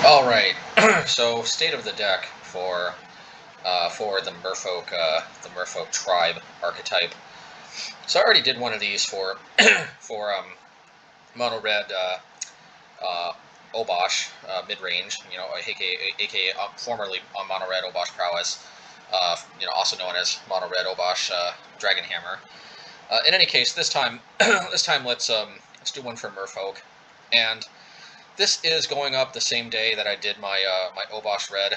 All right. So state of the deck for the Merfolk tribe archetype. So I already did one of these for for mono red Obosh mid range. aka formerly on mono red Obosh prowess. Also known as mono red Obosh Dragon Hammer. In any case, this time let's do one for Merfolk, and this is going up the same day that I did my my Obosh Red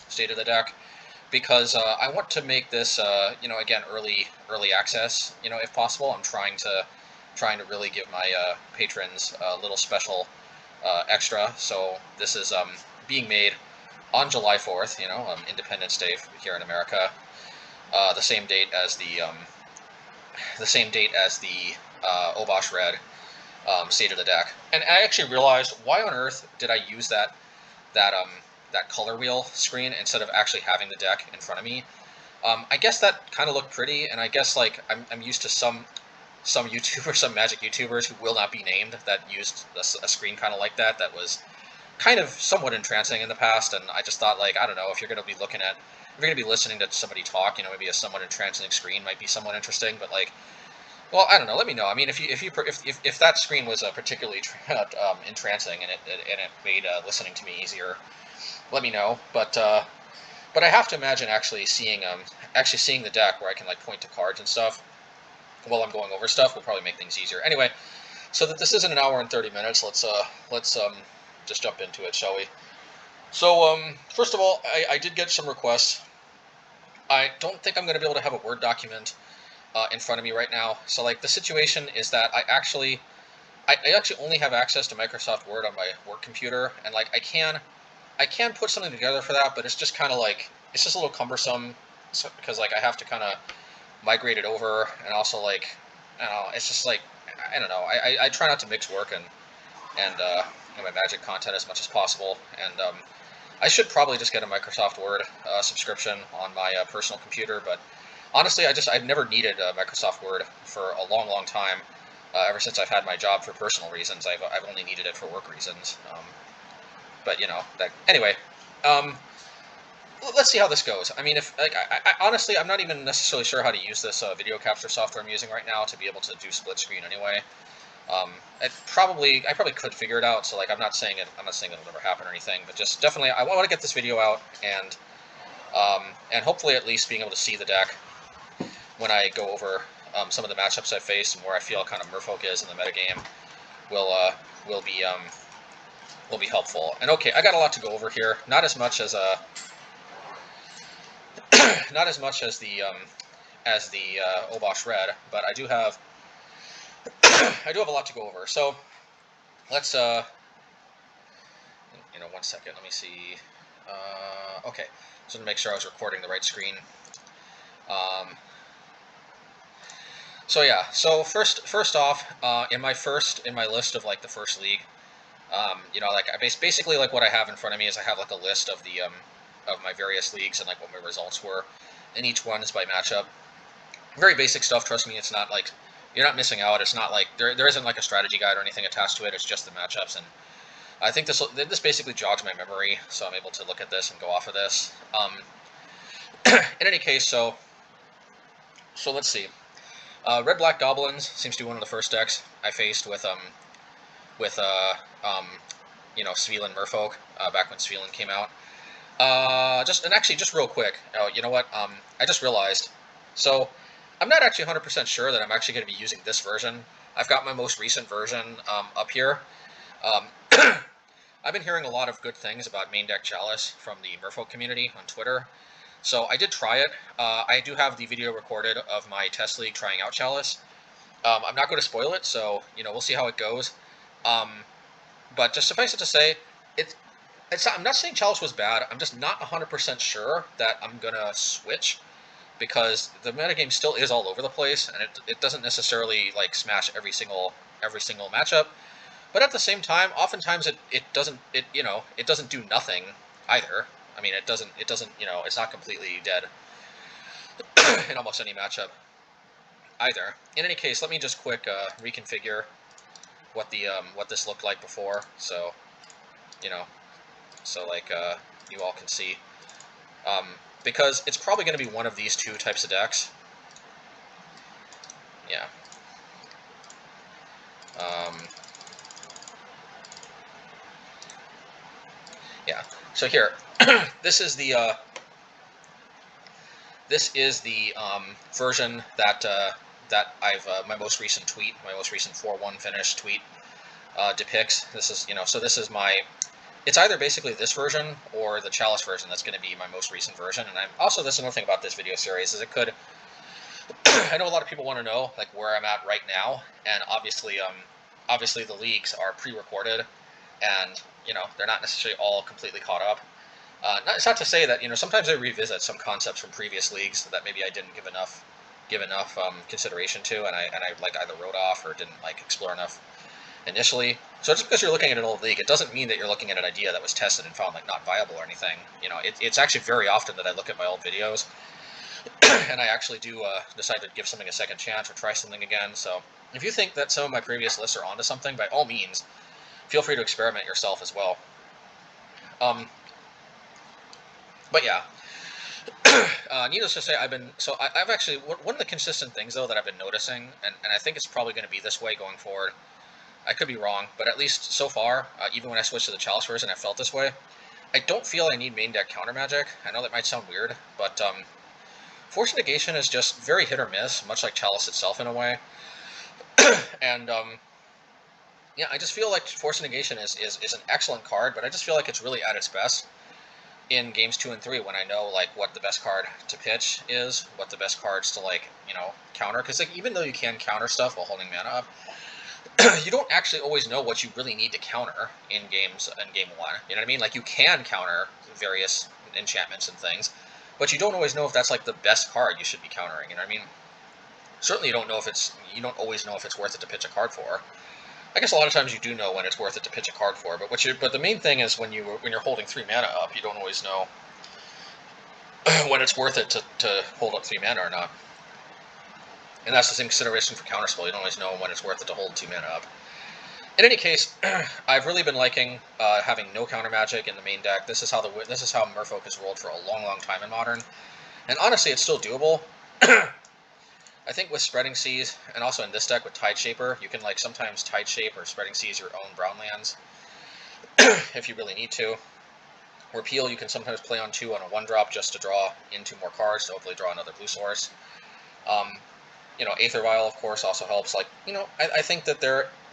state of the deck, because I want to make this again early access, if possible. I'm trying to really give my patrons a little special extra. So this is being made on July 4th, Independence Day here in America, the same date as the Obosh Red state of the deck. And I actually realized, why on earth did I use that color wheel screen instead of actually having the deck in front of me? I guess that kind of looked pretty, and I guess I'm used to some YouTubers, some Magic YouTubers who will not be named, that used a screen kind of like that was kind of somewhat entrancing in the past. And I just thought, I don't know, if you're going to be listening to somebody talk, maybe a somewhat entrancing screen might be somewhat interesting. But well, I don't know. Let me know. I mean, if that screen was particularly entrancing and it made listening to me easier, let me know. But I have to imagine actually seeing the deck where I can point to cards and stuff while I'm going over stuff will probably make things easier. Anyway, so that this isn't an hour and 30 minutes, let's just jump into it, shall we? So first of all, I did get some requests. I don't think I'm going to be able to have a Word document in front of me right now. So the situation is that I actually only have access to Microsoft Word on my work computer, and I can put something together for that, but it's just kind of it's just a little cumbersome, because I have to kind of migrate it over, and also I don't know, it's just I don't know. I try not to mix work and my Magic content as much as possible, and I should probably just get a Microsoft Word subscription on my personal computer, but honestly, I've never needed Microsoft Word for a long time. Ever since I've had my job for personal reasons, I've only needed it for work reasons. But anyway, let's see how this goes. I mean, if I honestly, I'm not even necessarily sure how to use this video capture software I'm using right now to be able to do split screen anyway. I probably could figure it out. So I'm not saying it'll never happen or anything, but just definitely I want to get this video out, and hopefully at least being able to see the deck when I go over some of the matchups I faced and where I feel kind of Merfolk is in the metagame will be helpful. And okay, I got a lot to go over here. Not as much as the Obosh Red, but I do have a lot to go over. So let's 1 second. Let me see. Okay, so to make sure I was recording the right screen. So yeah. So first off, in my list of the first league, basically what I have in front of me is I have a list of the of my various leagues and what my results were, and each one is by matchup. Very basic stuff. Trust me, it's not you're not missing out. It's not there isn't a strategy guide or anything attached to it. It's just the matchups, and I think this basically jogs my memory, so I'm able to look at this and go off of this. In any case, so let's see. Red Black Goblins seems to be one of the first decks I faced with Svyelun Merfolk back when Svyelun came out. Just real quick. You know what? I just realized. So I'm not actually 100% sure that I'm actually going to be using this version. I've got my most recent version up here. I've been hearing a lot of good things about main deck Chalice from the Merfolk community on Twitter. So I did try it. I do have the video recorded of my test league trying out Chalice. I'm not going to spoil it, so we'll see how it goes. But just suffice it to say, I'm not saying Chalice was bad. I'm just not 100% sure that I'm gonna switch, because the metagame still is all over the place, and it doesn't necessarily smash every single matchup. But at the same time, oftentimes it doesn't do nothing either. I mean, it doesn't it's not completely dead in almost any matchup either. In any case, let me just quick reconfigure what this looked like before. So so like you all can see, because it's probably going to be one of these two types of decks. Yeah. Yeah. So here, this is the version that that I've my most recent tweet, my most recent 4-1 finish tweet depicts. This is, you know, so this is my. It's either basically this version or the Chalice version that's going to be my most recent version. And I'm also, this is another thing about this video series, is it could. I know a lot of people want to know like where I'm at right now, and obviously the leagues are pre-recorded, and you know they're not necessarily all completely caught up. It's not to say that, you know, sometimes I revisit some concepts from previous leagues that maybe I didn't give enough consideration to, and I like either wrote off or didn't like explore enough initially. So just because you're looking at an old league, it doesn't mean that you're looking at an idea that was tested and found like not viable or anything. You know, it's actually very often that I look at my old videos and I actually do decide to give something a second chance or try something again. So if you think that some of my previous lists are onto something, by all means, feel free to experiment yourself as well. But yeah, needless to say, I've actually, one of the consistent things though that I've been noticing, and I think it's probably going to be this way going forward. I could be wrong, but at least so far, even when I switched to the Chalice version, I felt this way. I don't feel I need main deck counter magic. I know that might sound weird, but Force Negation is just very hit or miss, much like Chalice itself in a way. And yeah, I just feel like Force Negation is an excellent card, but I just feel like it's really at its best in games 2 and 3 when I know like what the best card to pitch is, what the best cards to like, you know, counter. Because like even though you can counter stuff while holding mana up, you don't actually always know what you really need to counter in games in game 1. You know what I mean? Like you can counter various enchantments and things, but you don't always know if that's like the best card you should be countering. You know what I mean? Certainly you don't always know if it's worth it to pitch a card for. I guess a lot of times you do know when it's worth it to pitch a card for, but the main thing is when you're holding 3 mana up, you don't always know when it's worth it to hold up 3 mana or not. And that's the same consideration for Counterspell. You don't always know when it's worth it to hold 2 mana up. In any case, I've really been liking having no counter magic in the main deck. This is how Merfolk has rolled for a long time in Modern, and honestly, it's still doable. I think with Spreading Seas, and also in this deck with Tide Shaper, you can like sometimes Tide Shape or Spreading Seas your own brown lands if you really need to. Repeal, you can sometimes play on 2 on a 1-drop just to draw into more cards, to hopefully draw another blue source. You know, Aether Vial, of course, also helps. Like, you know, I think that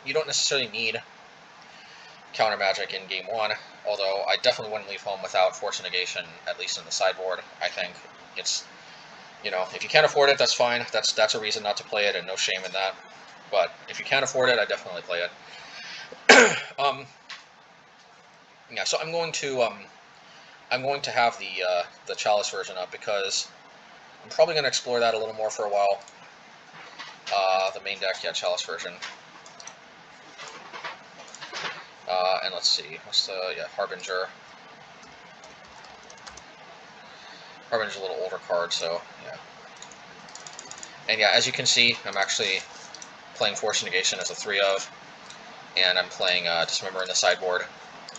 you don't necessarily need counter magic in game 1, although I definitely wouldn't leave home without Force Negation, at least in the sideboard. I think it's, you know, if you can't afford it, that's fine. That's a reason not to play it, and no shame in that. But if you can't afford it, I definitely play it. Yeah, so I'm going to have the Chalice version up because I'm probably going to explore that a little more for a while. The main deck, yeah, Chalice version. And let's see, what's the, yeah, Harbinger. Harbinger's a little older card, so, yeah. And yeah, as you can see, I'm actually playing Force Negation as a 3-of, and I'm playing Dismember in the sideboard,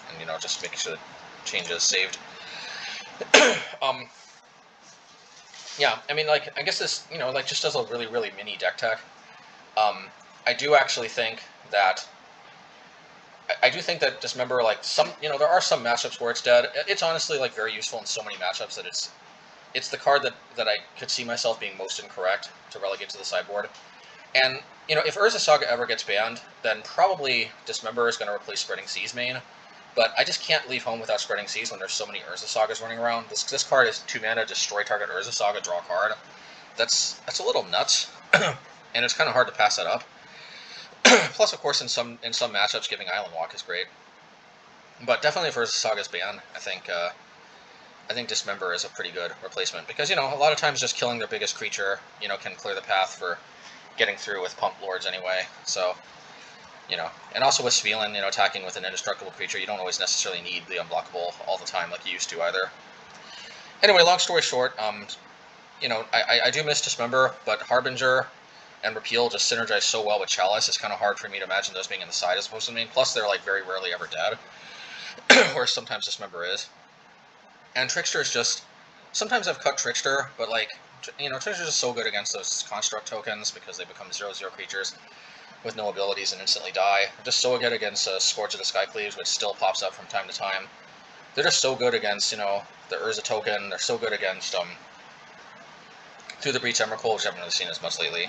and, you know, just making sure the changes saved. Yeah, I mean, like, I guess this, you know, like, just does a really mini deck tech. I do actually think that Dismember, like, you know, there are some matchups where it's dead. It's honestly, like, very useful in so many matchups that it's the card that I could see myself being most incorrect to relegate to the sideboard. And, you know, if Urza Saga ever gets banned, then probably Dismember is going to replace Spreading Seas main. But I just can't leave home without Spreading Seas when there's so many Urza Sagas running around. This card is 2 mana, destroy target Urza Saga, draw a card. That's a little nuts, and it's kind of hard to pass that up. Plus, of course, in some matchups, giving Island Walk is great. But definitely if Urza Saga's banned, I think Dismember is a pretty good replacement, because, you know, a lot of times just killing their biggest creature, you know, can clear the path for getting through with Pump Lords anyway. So, you know, and also with Svyelun, you know, attacking with an indestructible creature, you don't always necessarily need the unblockable all the time like you used to either. Anyway, long story short, you know, I do miss Dismember, but Harbinger and Repeal just synergize so well with Chalice, it's kind of hard for me to imagine those being in the side as opposed to the main. Plus, they're, like, very rarely ever dead. or sometimes Dismember is. And Trickster is just, sometimes I've cut Trickster, but like, you know, Trickster is just so good against those construct tokens because they become 0/0 creatures with no abilities and instantly die. They're just so good against Scourge of the Skycleaves, which still pops up from time to time. They're just so good against, you know, the Urza token. They're so good against Through the Breach Emrakul, which I haven't really seen as much lately.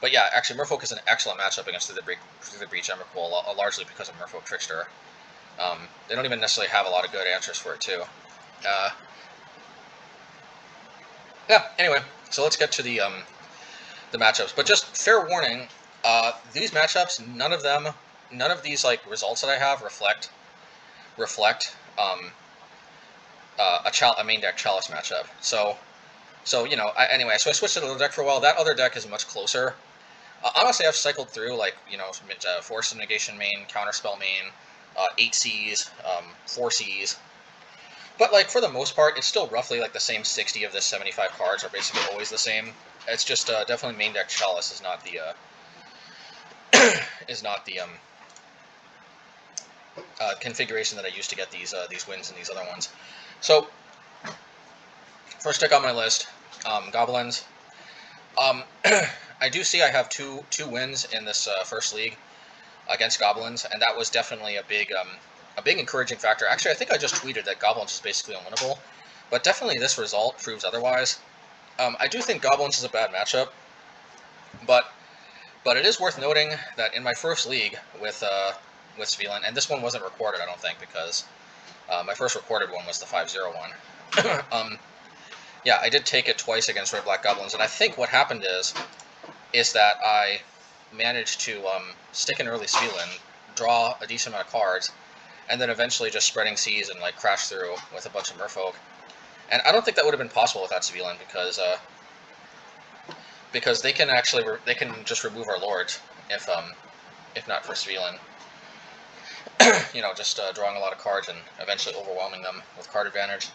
But yeah, actually, Merfolk is an excellent matchup against Through the Breach Emrakul, largely because of Merfolk Trickster. They don't even necessarily have a lot of good answers for it, too. Yeah, anyway, so let's get to the matchups. But just fair warning, these matchups, none of these like results that I have reflect a main deck Chalice matchup. So you know, anyway, so I switched to the other deck for a while. That other deck is much closer. Honestly, I've cycled through, like, you know, Force of Negation main, Counterspell main, 8 Cs, 4 Cs. But, like, for the most part, it's still roughly, like, the same 60 of the 75 cards are basically always the same. It's just, definitely main deck Chalice is not the, configuration that I used to get these wins and these other ones. So, first deck on my list, Goblins. I do see I have two wins in this first league against Goblins, and that was definitely a big encouraging factor. Actually, I think I just tweeted that Goblins is basically unwinnable, but definitely this result proves otherwise. I do think Goblins is a bad matchup, but it is worth noting that in my first league with Svyelun, and this one wasn't recorded, I don't think, because my first recorded one was the 5-0 one. Yeah, I did take it twice against Red Black Goblins, and I think what happened is that I managed to stick an early Svyelun, draw a decent amount of cards, and then eventually just spreading seas and like crash through with a bunch of Merfolk. And I don't think that would have been possible without Svyelun because they can just remove our lords if not for Svyelun. You know, just drawing a lot of cards and eventually overwhelming them with card advantage.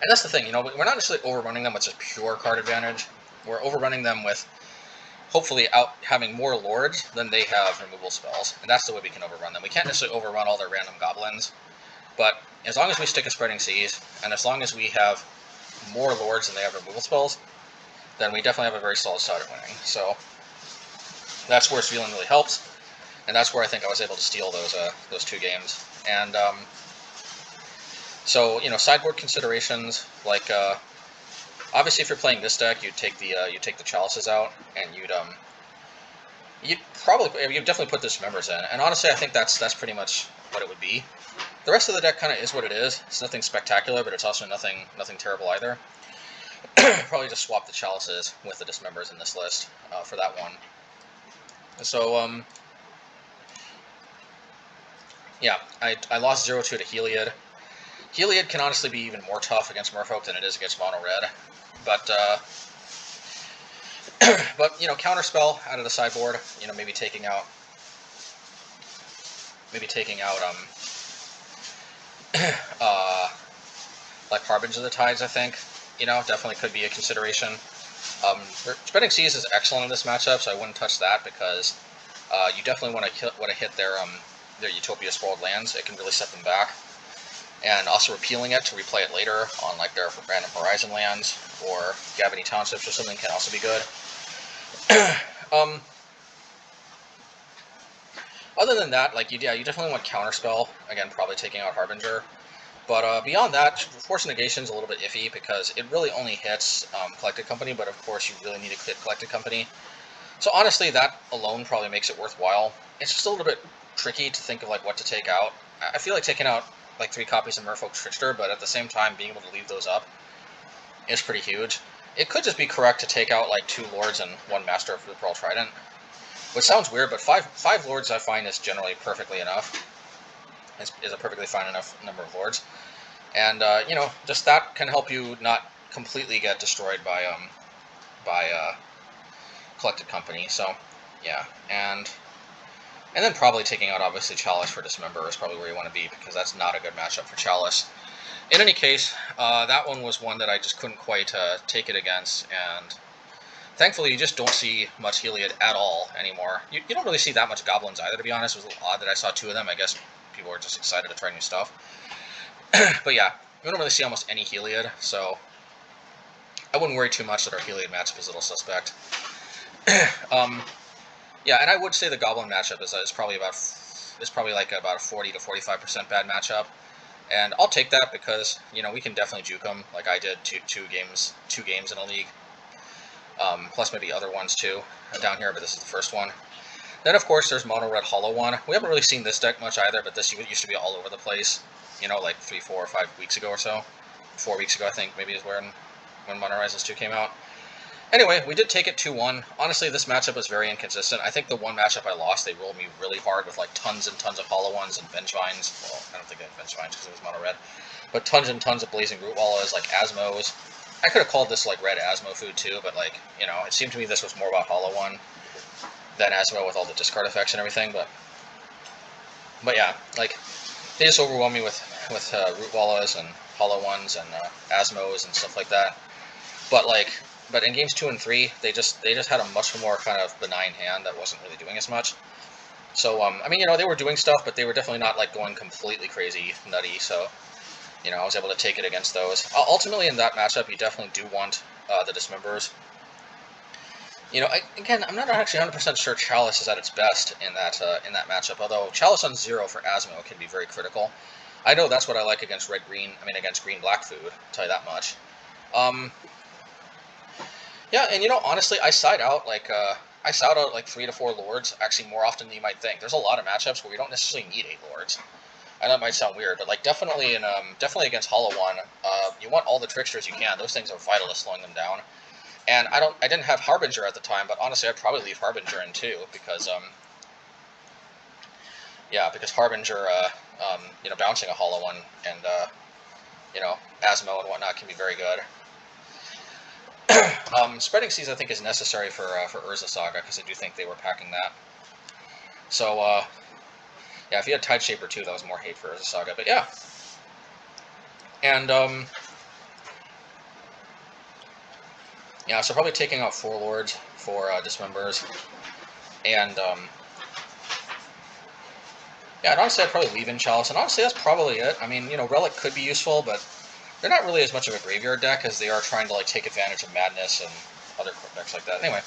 And that's the thing, you know, we're not necessarily overrunning them with just pure card advantage. We're overrunning them with hopefully having more lords than they have removal spells, and that's the way we can overrun them. We can't necessarily overrun all their random goblins, but as long as we stick a Spreading Seas, and as long as we have more lords than they have removal spells, then we definitely have a very solid shot at winning. So that's where Svyelun really helps, and that's where I think I was able to steal those 2 games. And so, you know, sideboard considerations, like obviously if you're playing this deck, you'd take the Chalices out, and you'd definitely put Dismembers in. And honestly, I think that's pretty much what it would be. The rest of the deck kind of is what it is. It's nothing spectacular, but it's also nothing terrible either. Probably just swap the Chalices with the Dismembers in this list for that one. So yeah, I lost 0-2 to Heliod. Heliod can honestly be even more tough against Merfolk than it is against Mono Red, but you know, Counterspell out of the sideboard, you know, maybe taking out like Harbinger of the Tides, I think, you know, definitely could be a consideration. Spreading Seas is excellent in this matchup, so I wouldn't touch that because you definitely want to hit their Utopia Spoiled lands. It can really set them back. And also repealing it to replay it later on like their random Horizon lands or Gabony Townships or something can also be good. Other than that, like you definitely want Counterspell. Again, probably taking out Harbinger. But beyond that, Force of Negation is a little bit iffy because it really only hits Collected Company, but of course you really need to hit Collected Company. So honestly, that alone probably makes it worthwhile. It's just a little bit tricky to think of like what to take out. I feel like taking out like 3 copies of Merfolk Trickster, but at the same time being able to leave those up is pretty huge. It could just be correct to take out like 2 lords and 1 Master of the Pearl Trident, which sounds weird, but 5 lords I find is generally perfectly enough. Is a perfectly fine enough number of lords, and you know, just that can help you not completely get destroyed by Collected Company. So yeah, and then probably taking out obviously Chalice for Dismember is probably where you want to be because that's not a good matchup for Chalice. In any case, that one was one that I just couldn't quite take it against, and Thankfully, you just don't see much Heliod at all anymore. You don't really see that much Goblins either, to be honest. It was a little odd that I saw 2 of them. I guess people were just excited to try new stuff. But yeah, we don't really see almost any Heliod, so I wouldn't worry too much that our Heliod matchup is a little suspect. Yeah, and I would say the Goblin matchup is probably like about a 40 to 45% bad matchup. And I'll take that because, you know, we can definitely juke them, like I did two games in a league. Plus maybe other ones too down here, but this is the first one. Then of course there's Mono Red Hollow one. We haven't really seen this deck much either, but this used to be all over the place. You know, like 3, 4, or 5 weeks ago or so. 4 weeks ago I think maybe is when Mono Rises 2 came out. Anyway, we did take it 2-1. Honestly, this matchup was very inconsistent. I think the one matchup I lost, they rolled me really hard with like tons and tons of Hollow Ones and Vengevines. Well, I don't think I had Vengevines because it was Mono Red. But tons and tons of Blazing Root Wallows, like Asmos. I could have called this like Red Asmo food too, but like, you know, it seemed to me this was more about Hollow One than Asmo with all the discard effects and everything. But yeah, like, they just overwhelmed me with Root Wallows and Hollow Ones and Asmos and stuff like that. But in games 2 and 3, they just had a much more kind of benign hand that wasn't really doing as much. So I mean, you know, they were doing stuff, but they were definitely not like going completely crazy nutty. So, you know, I was able to take it against those. Ultimately, in that matchup, you definitely do want the Dismembers. You know, I'm not actually 100% sure Chalice is at its best in that matchup. Although Chalice on 0 for Asmo can be very critical. I know that's what I like against against green-black food. I'll tell you that much. Yeah, and you know, honestly, I side out like 3 to 4 lords actually more often than you might think. There's a lot of matchups where you don't necessarily need 8 lords. I know it might sound weird, but like definitely against Hollow One, you want all the tricksters you can. Those things are vital to slowing them down. And I didn't have Harbinger at the time, but honestly, I'd probably leave Harbinger in too because because Harbinger, you know, bouncing a Hollow One and you know, Asmo and whatnot can be very good. Spreading Seas, I think, is necessary for Urza Saga, because I do think they were packing that. So, yeah, if you had Tideshaper too, that was more hate for Urza Saga, but yeah. And, yeah, so probably taking out 4 Lords for Dismembers. And, yeah, and honestly, I'd probably leave in Chalice, and honestly, that's probably it. I mean, you know, Relic could be useful, but they're not really as much of a graveyard deck as they are trying to like take advantage of Madness and other decks like that. Anyway,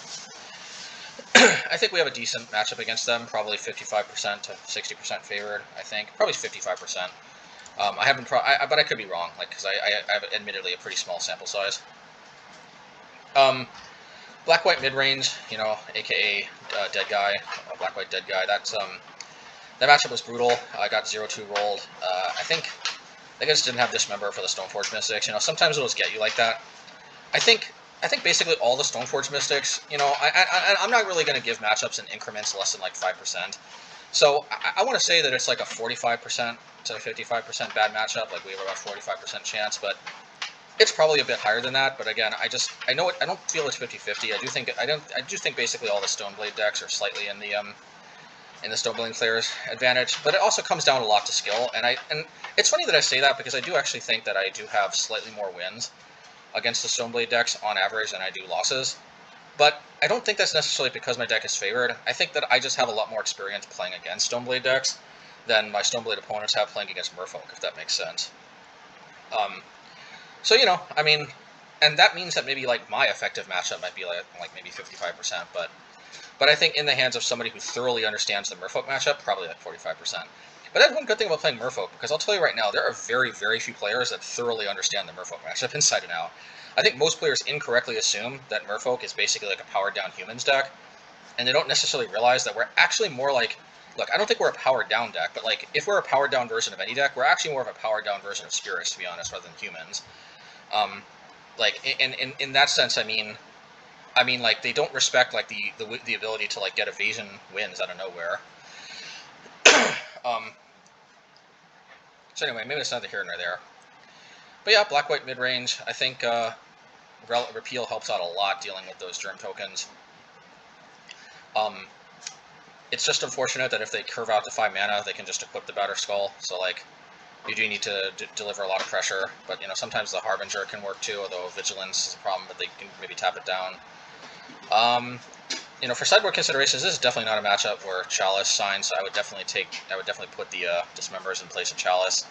I think we have a decent matchup against them, probably 55% to 60% favored. I think probably 55%. I haven't, but I could be wrong, like because I have admittedly a pretty small sample size. Black White mid range, you know, aka Dead Guy, Black White Dead Guy. That matchup was brutal. I got 0-2 rolled. I think they just didn't have Dismember for the Stoneforge Mystics. You know, sometimes it'll just get you like that. I think basically all the Stoneforge Mystics, you know, I'm not really going to give matchups in increments less than like 5%. So I want to say that it's like a 45% to 55% bad matchup. Like we have about 45% chance, but it's probably a bit higher than that. But again, I don't feel it's 50-50. I do think basically all the Stoneblade decks are slightly in the Stoneblade player's advantage, but it also comes down a lot to skill. And it's funny that I say that because I do actually think that I do have slightly more wins against the Stoneblade decks on average than I do losses. But I don't think that's necessarily because my deck is favored. I think that I just have a lot more experience playing against Stoneblade decks than my Stoneblade opponents have playing against Merfolk, if that makes sense. So, you know, I mean, and that means that maybe like my effective matchup might be like maybe 55%, but I think in the hands of somebody who thoroughly understands the Merfolk matchup, probably like 45%. But that's one good thing about playing Merfolk, because I'll tell you right now, there are very, very few players that thoroughly understand the Merfolk matchup inside and out. I think most players incorrectly assume that Merfolk is basically like a powered-down humans deck, and they don't necessarily realize that we're actually more like... Look, I don't think we're a powered-down deck, but like, if we're a powered-down version of any deck, we're actually more of a powered-down version of Spirits, to be honest, rather than humans. Like, in that sense, I mean, like, they don't respect, like, the ability to, like, get evasion wins out of nowhere. So anyway, maybe it's neither here nor there. But yeah, Black-White mid-range, I think Repeal helps out a lot dealing with those Germ tokens. It's just unfortunate that if they curve out to 5 mana, they can just equip the Batter Skull, so, like, you do need to deliver a lot of pressure, but, you know, sometimes the Harbinger can work too, although Vigilance is a problem, but they can maybe tap it down. You know, for sideboard considerations, this is definitely not a matchup where Chalice signs. So I would definitely put the Dismembers in place of Chalice.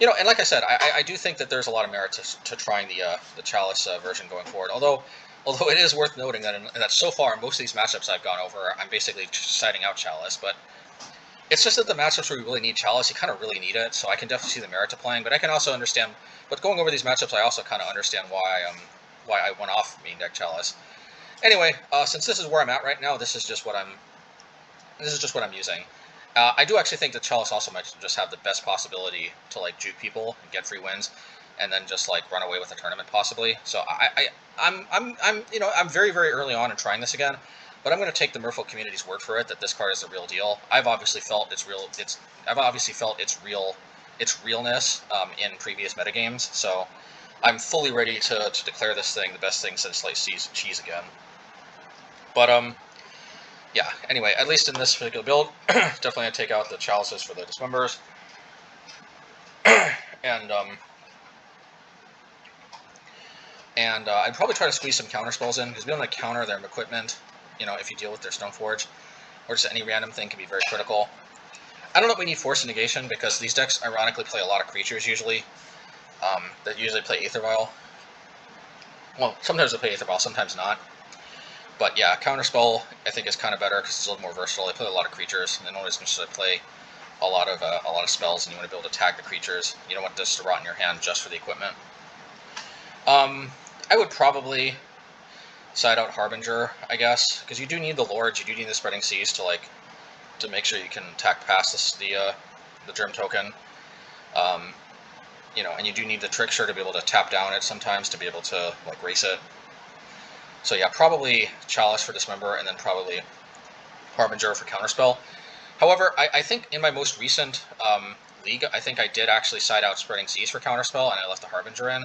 You know, and like I said, I do think that there's a lot of merit to trying the Chalice version going forward. Although it is worth noting that so far most of these matchups I've gone over, I'm basically siding out Chalice. But it's just that the matchups where we really need Chalice, you kind of really need it. So I can definitely see the merit to playing. But I can also understand. But going over these matchups, I also kind of understand why I went off main deck Chalice. Anyway, since this is where I'm at right now, this is just what I'm using. I do actually think that Chalice also might just have the best possibility to like juke people and get free wins, and then just like run away with the tournament possibly. So I'm very very early on in trying this again, but I'm going to take the Merfolk community's word for it that this card is the real deal. I've obviously felt its realness in previous metagames, so I'm fully ready to declare this thing the best thing since sliced cheese again. But yeah, anyway, at least in this particular build, definitely going to take out the Chalices for the Dismembers. and I'd probably try to squeeze some counterspells in, because being able to counter their equipment, you know, if you deal with their Stoneforge, or just any random thing can be very critical. I don't know if we need Force and Negation, because these decks ironically play a lot of creatures usually, that usually play Aether Vial. Well, sometimes they play Aether Vial, sometimes not. But yeah, Counterspell I think is kind of better because it's a little more versatile. They play a lot of creatures, and they don't always necessarily play a lot of spells, and you want to be able to tag the creatures. You don't want this to rot in your hand just for the equipment. I would probably side out Harbinger, I guess, because you do need the Lords, you do need the Spreading Seas to make sure you can attack past the Germ token. You know, and you do need the Trickster to be able to tap down it sometimes to be able to like race it. So yeah, probably Chalice for Dismember, and then probably Harbinger for Counterspell. However, I think in my most recent league, I think I did actually side out Spreading Seas for Counterspell, and I left the Harbinger in.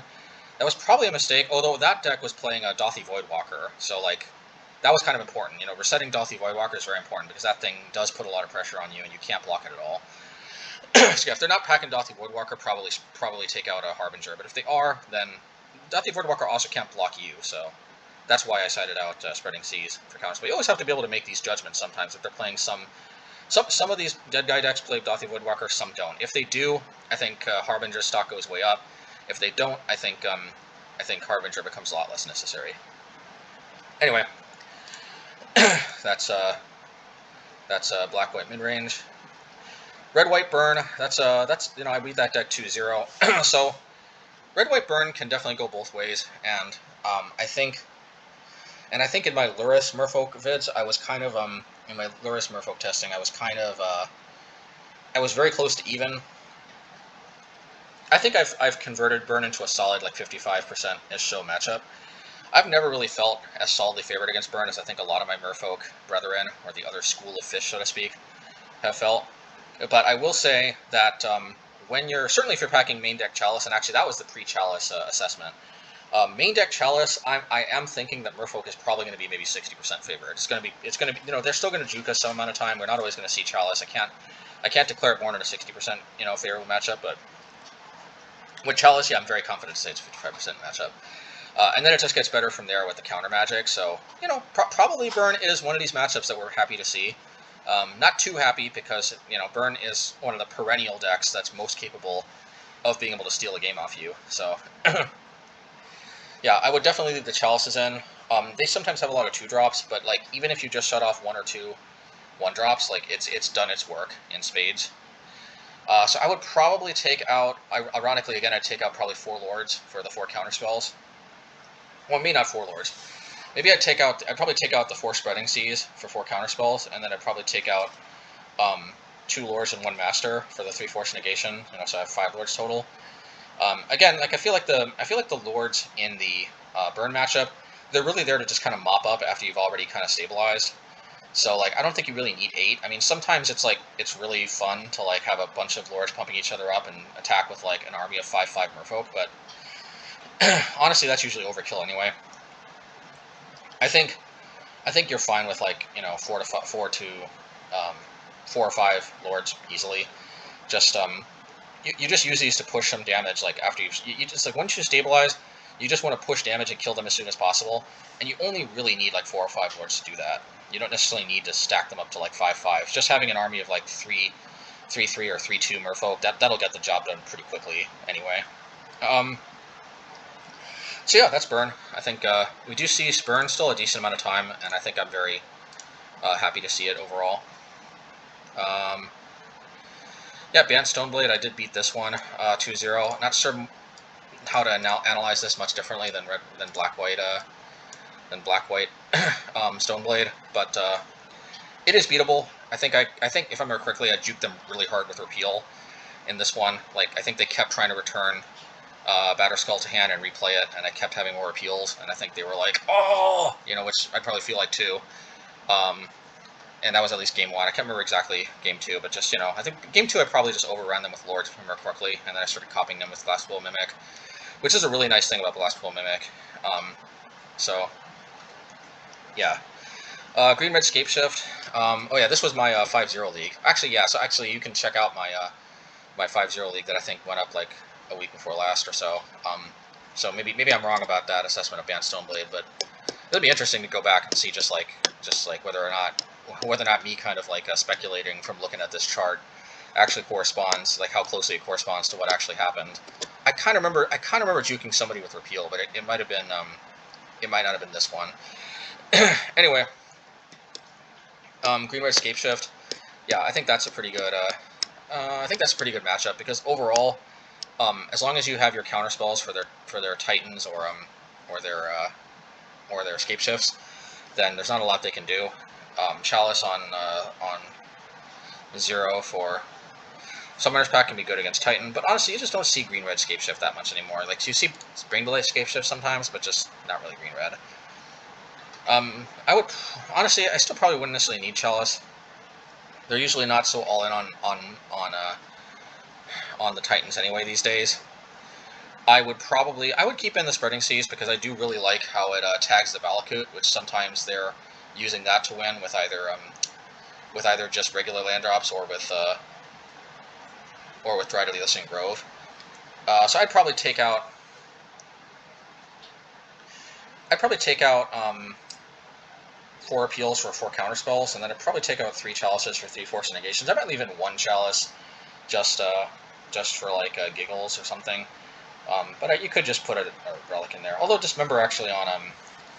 That was probably a mistake, although that deck was playing a Dothy Voidwalker, so like that was kind of important. You know, resetting Dothy Voidwalker is very important because that thing does put a lot of pressure on you, and you can't block it at all. So yeah, if they're not packing Dothy Voidwalker, probably take out a Harbinger. But if they are, then Dothy Voidwalker also can't block you, so that's why I sided out Spreading Seas for Counterspell. You always have to be able to make these judgments sometimes if they're playing some of these Dead Guy decks play Dothy Voidwalker, some don't. If they do, I think Harbinger's stock goes way up. If they don't, I think Harbinger becomes a lot less necessary. Anyway, that's black-white mid-range. Red-white burn. That's you know, I beat that deck 2-0. So red-white burn can definitely go both ways, and I think in my Luris Merfolk vids, I was kind of in my Luris Merfolk testing, I was kind of I was very close to even. I think I've converted burn into a solid like 55% ish show matchup. I've never really felt as solidly favored against burn as I think a lot of my Merfolk brethren, or the other school of fish, so to speak, have felt. But I will say that when certainly if you're packing main deck Chalice, and actually that was the pre-Chalice assessment. Main deck Chalice, I am thinking that Merfolk is probably going to be maybe 60% favored. It's going to be, you know, they're still going to juke us some amount of time. We're not always going to see Chalice. I can't declare it more than a 60%, you know, favorable matchup, but with Chalice, yeah, I'm very confident to say it's a 55% matchup. And then it just gets better from there with the counter magic. So, you know, probably Burn is one of these matchups that we're happy to see. Not too happy because, you know, Burn is one of the perennial decks that's most capable of being able to steal a game off you. So, yeah, I would definitely leave the Chalices in. They sometimes have a lot of 2-drops, but like even if you just shut off 1 or 2 1-drops, like it's done its work in spades. So I would probably take out, ironically again, I'd take out probably 4 Lords for the 4 counterspells. Well, maybe not 4 Lords. Maybe I'd probably take out the 4 Spreading Seas for 4 counterspells, and then I'd probably take out 2 Lords and 1 Master for the 3 Force Negation. You know, so I have 5 Lords total. Again, like I feel like the Lords in the burn matchup, they're really there to just kind of mop up after you've already kind of stabilized. So like I don't think you really need 8. I mean, sometimes it's really fun to like have a bunch of Lords pumping each other up and attack with like an army of 5/5 Merfolk, but honestly that's usually overkill anyway. I think you're fine with like, you know, 4 or 5 Lords easily. Just you just use these to push some damage like after you just like once you stabilize, You just want to push damage and kill them as soon as possible, and you only really need like 4 or 5 lords to do that. You don't necessarily need to stack them up to like 5/5. Just having an army of like 3/3 or 3/2 Merfolk, that'll get the job done pretty quickly anyway. So yeah, that's Burn. I think we do see Burn still a decent amount of time, and I think I'm very happy to see it overall. Yeah, Banned Stoneblade, I did beat this one 2-0. Not sure how to now analyze this much differently than Black-White Stoneblade, but it is beatable. I think if I remember correctly, I juked them really hard with Repeal in this one. Like, I think they kept trying to return Batterskull to hand and replay it, and I kept having more Repeals, and I think they were like, oh, you know, which I'd probably feel like too. And that was at least game 1. I can't remember exactly game 2, but just, you know, I think game 2 I probably just overran them with Lords, if I remember correctly, and then I started copying them with Glasspool Mimic, which is a really nice thing about Glasspool Mimic. So, yeah. Green-Red Scapeshift. Oh yeah, this was my 5-0 league. Actually, yeah, so actually you can check out my my 5-0 league that I think went up like a week before last or so. So maybe I'm wrong about that assessment of Banned Stoneblade, but it'll be interesting to go back and see just like whether or not me kind of like speculating from looking at this chart actually corresponds, like how closely it corresponds to what actually happened. I kind of remember juking somebody with Repeal, but it might have been it might not have been this one. Anyway, Green-Red Scapeshift. Yeah, I think that's a pretty good. I think that's a pretty good matchup because overall, as long as you have your counterspells for their Titans or their Scapeshifts, then there's not a lot they can do. Chalice on 0 for Summoner's Pact can be good against Titan, but honestly, you just don't see Green-Red Scapeshift that much anymore. Like, you see Spring Delay Scapeshift sometimes, but just not really Green-Red. I would honestly, I still probably wouldn't necessarily need Chalice. They're usually not so all in on the Titans anyway these days. I would keep in the Spreading Seas because I do really like how it tags the Valakut, which sometimes they're using that to win with either just regular land drops or with Untitled Grove. So I'd probably take out 4 Appeals for 4 Counterspells, and then I'd probably take out 3 Chalices for 3 Force Negations. I might leave in 1 Chalice just for like giggles or something. But you could just put a Relic in there. Although Dismember actually on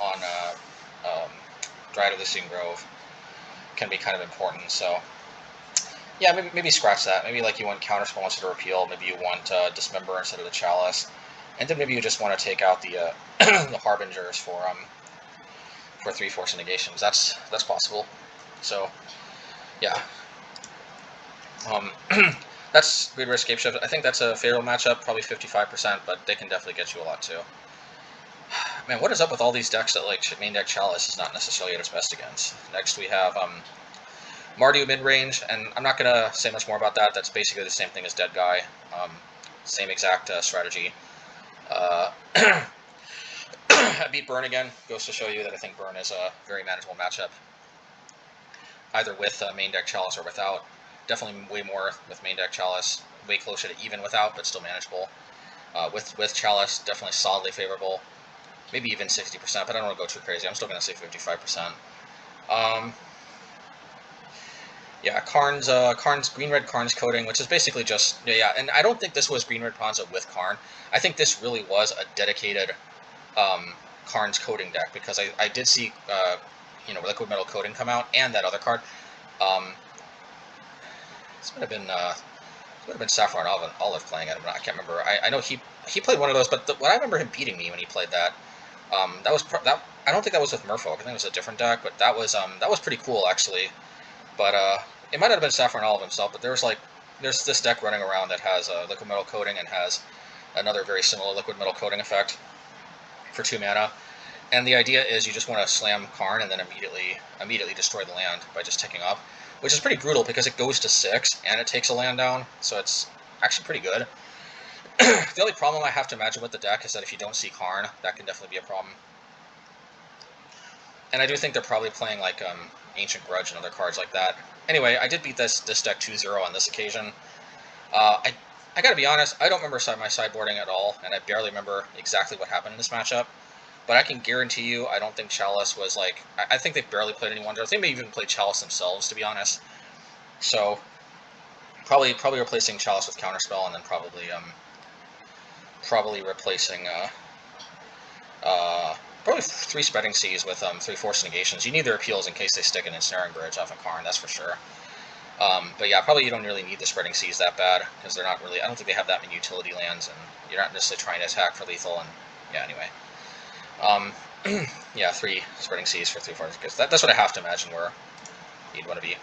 Untitled Grove can be kind of important. So yeah, maybe scratch that. Maybe like you want Counterspell instead of Repeal. Maybe you want Dismember instead of the Chalice, and then maybe you just want to take out the the Harbingers for 3 Force Negations. That's possible. So yeah. That's Green-Red Scapeshift. I think that's a favorable matchup, probably 55%, but they can definitely get you a lot too. Man, what is up with all these decks that like main deck Chalice is not necessarily at its best against? Next we have Mardu mid-range, and I'm not going to say much more about that. That's basically the same thing as Dead Guy. Same exact strategy. I beat Burn again. Goes to show you that I think Burn is a very manageable matchup, either with main deck Chalice or without. Definitely way more with main deck Chalice, way closer to even without, but still manageable. With Chalice, definitely solidly favorable, maybe even 60%, but I don't want to go too crazy. I'm still going to say 55%. Yeah, Karn's Green-Red Karn's coding, which is basically just, yeah, and I don't think this was Green-Red Ponza with Karn. I think this really was a dedicated Karn's coding deck, because I did see, Liquid Metal Coding come out, and that other card. This would have been Saffron Olive playing it. I can't remember. I know he played one of those, but I remember him beating me when he played that. That was I don't think that was with Merfolk. I think it was a different deck, but that was pretty cool actually. But it might have been Saffron Olive himself. But there's this deck running around that has Liquid Metal Coating and has another very similar Liquid Metal Coating effect for 2 mana. And the idea is you just want to slam Karn and then immediately destroy the land by just ticking up, which is pretty brutal because it goes to 6 and it takes a land down, so it's actually pretty good. The only problem I have to imagine with the deck is that if you don't see Karn, that can definitely be a problem. And I do think they're probably playing like Ancient Grudge and other cards like that. Anyway, I did beat this deck 2-0 on this occasion. I gotta be honest, I don't remember my sideboarding at all, and I barely remember exactly what happened in this matchup. But I can guarantee you, I don't think Chalice was like... I think they barely played any Wonders. They may even play Chalice themselves, to be honest. So, probably replacing Chalice with Counterspell, and then probably replacing probably 3 Spreading Seas with 3 Forced Negations. You need the Repeals in case they stick an Ensnaring Bridge off a Karn, that's for sure. But yeah, probably you don't really need the Spreading Seas that bad, because they're not really... I don't think they have that many utility lands, and you're not necessarily trying to attack for lethal, and yeah, anyway. Yeah, 3 Spreading Seas for 3 Forces, because that's what I have to imagine where you'd want to be.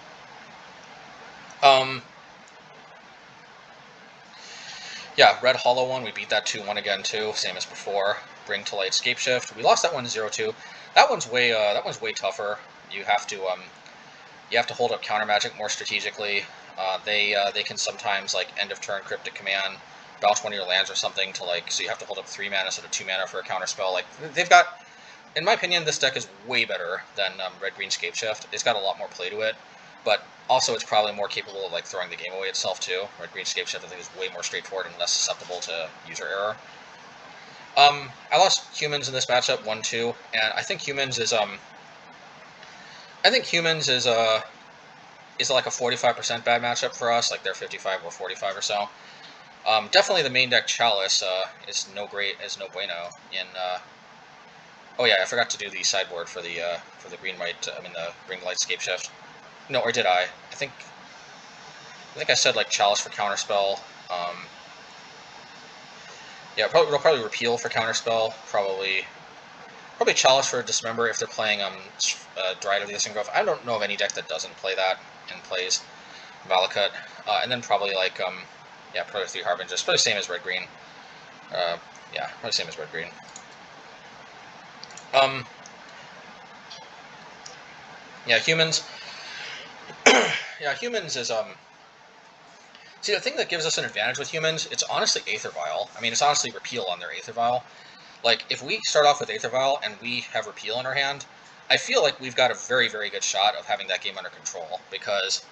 Yeah, Red Hollow one, we beat that 2-1 again too, same as before. Bring to Light, Scapeshift. We lost that one 0-2. That one's way tougher. You have to hold up counter magic more strategically. They can sometimes like end of turn Cryptic Command, bounce one of your lands or something to like, so you have to hold up 3 mana instead of 2 mana for a counter spell. Like they've got, in my opinion, this deck is way better than Red Green Scapeshift. It's got a lot more play to it, but also it's probably more capable of like throwing the game away itself too. Red Green Scapeshift I think is way more straightforward and less susceptible to user error. I lost Humans in this matchup 1-2, and I think Humans is is like a 45% bad matchup for us, like they're 55 or 45 or so. Definitely the main deck Chalice is no bueno in. Oh yeah, I forgot to do the sideboard for the green white. The Bring to Light Scapeshift. No, or did I? I think I said like Chalice for Counterspell. Yeah, we'll probably Repeal for Counterspell. Probably Chalice for Dismember if they're playing Dryad of the Aether Grove. I don't know of any deck that doesn't play that and plays Valakut. And then probably like yeah, probably 3 Harbingers. Probably same as Red Green. Yeah, probably same as Red Green. Yeah, Humans. Yeah, Humans is See, the thing that gives us an advantage with Humans, it's honestly Aether Vial. I mean, it's honestly Repeal on their Aether Vial. Like, if we start off with Aether Vial and we have Repeal in our hand, I feel like we've got a very, very good shot of having that game under control, because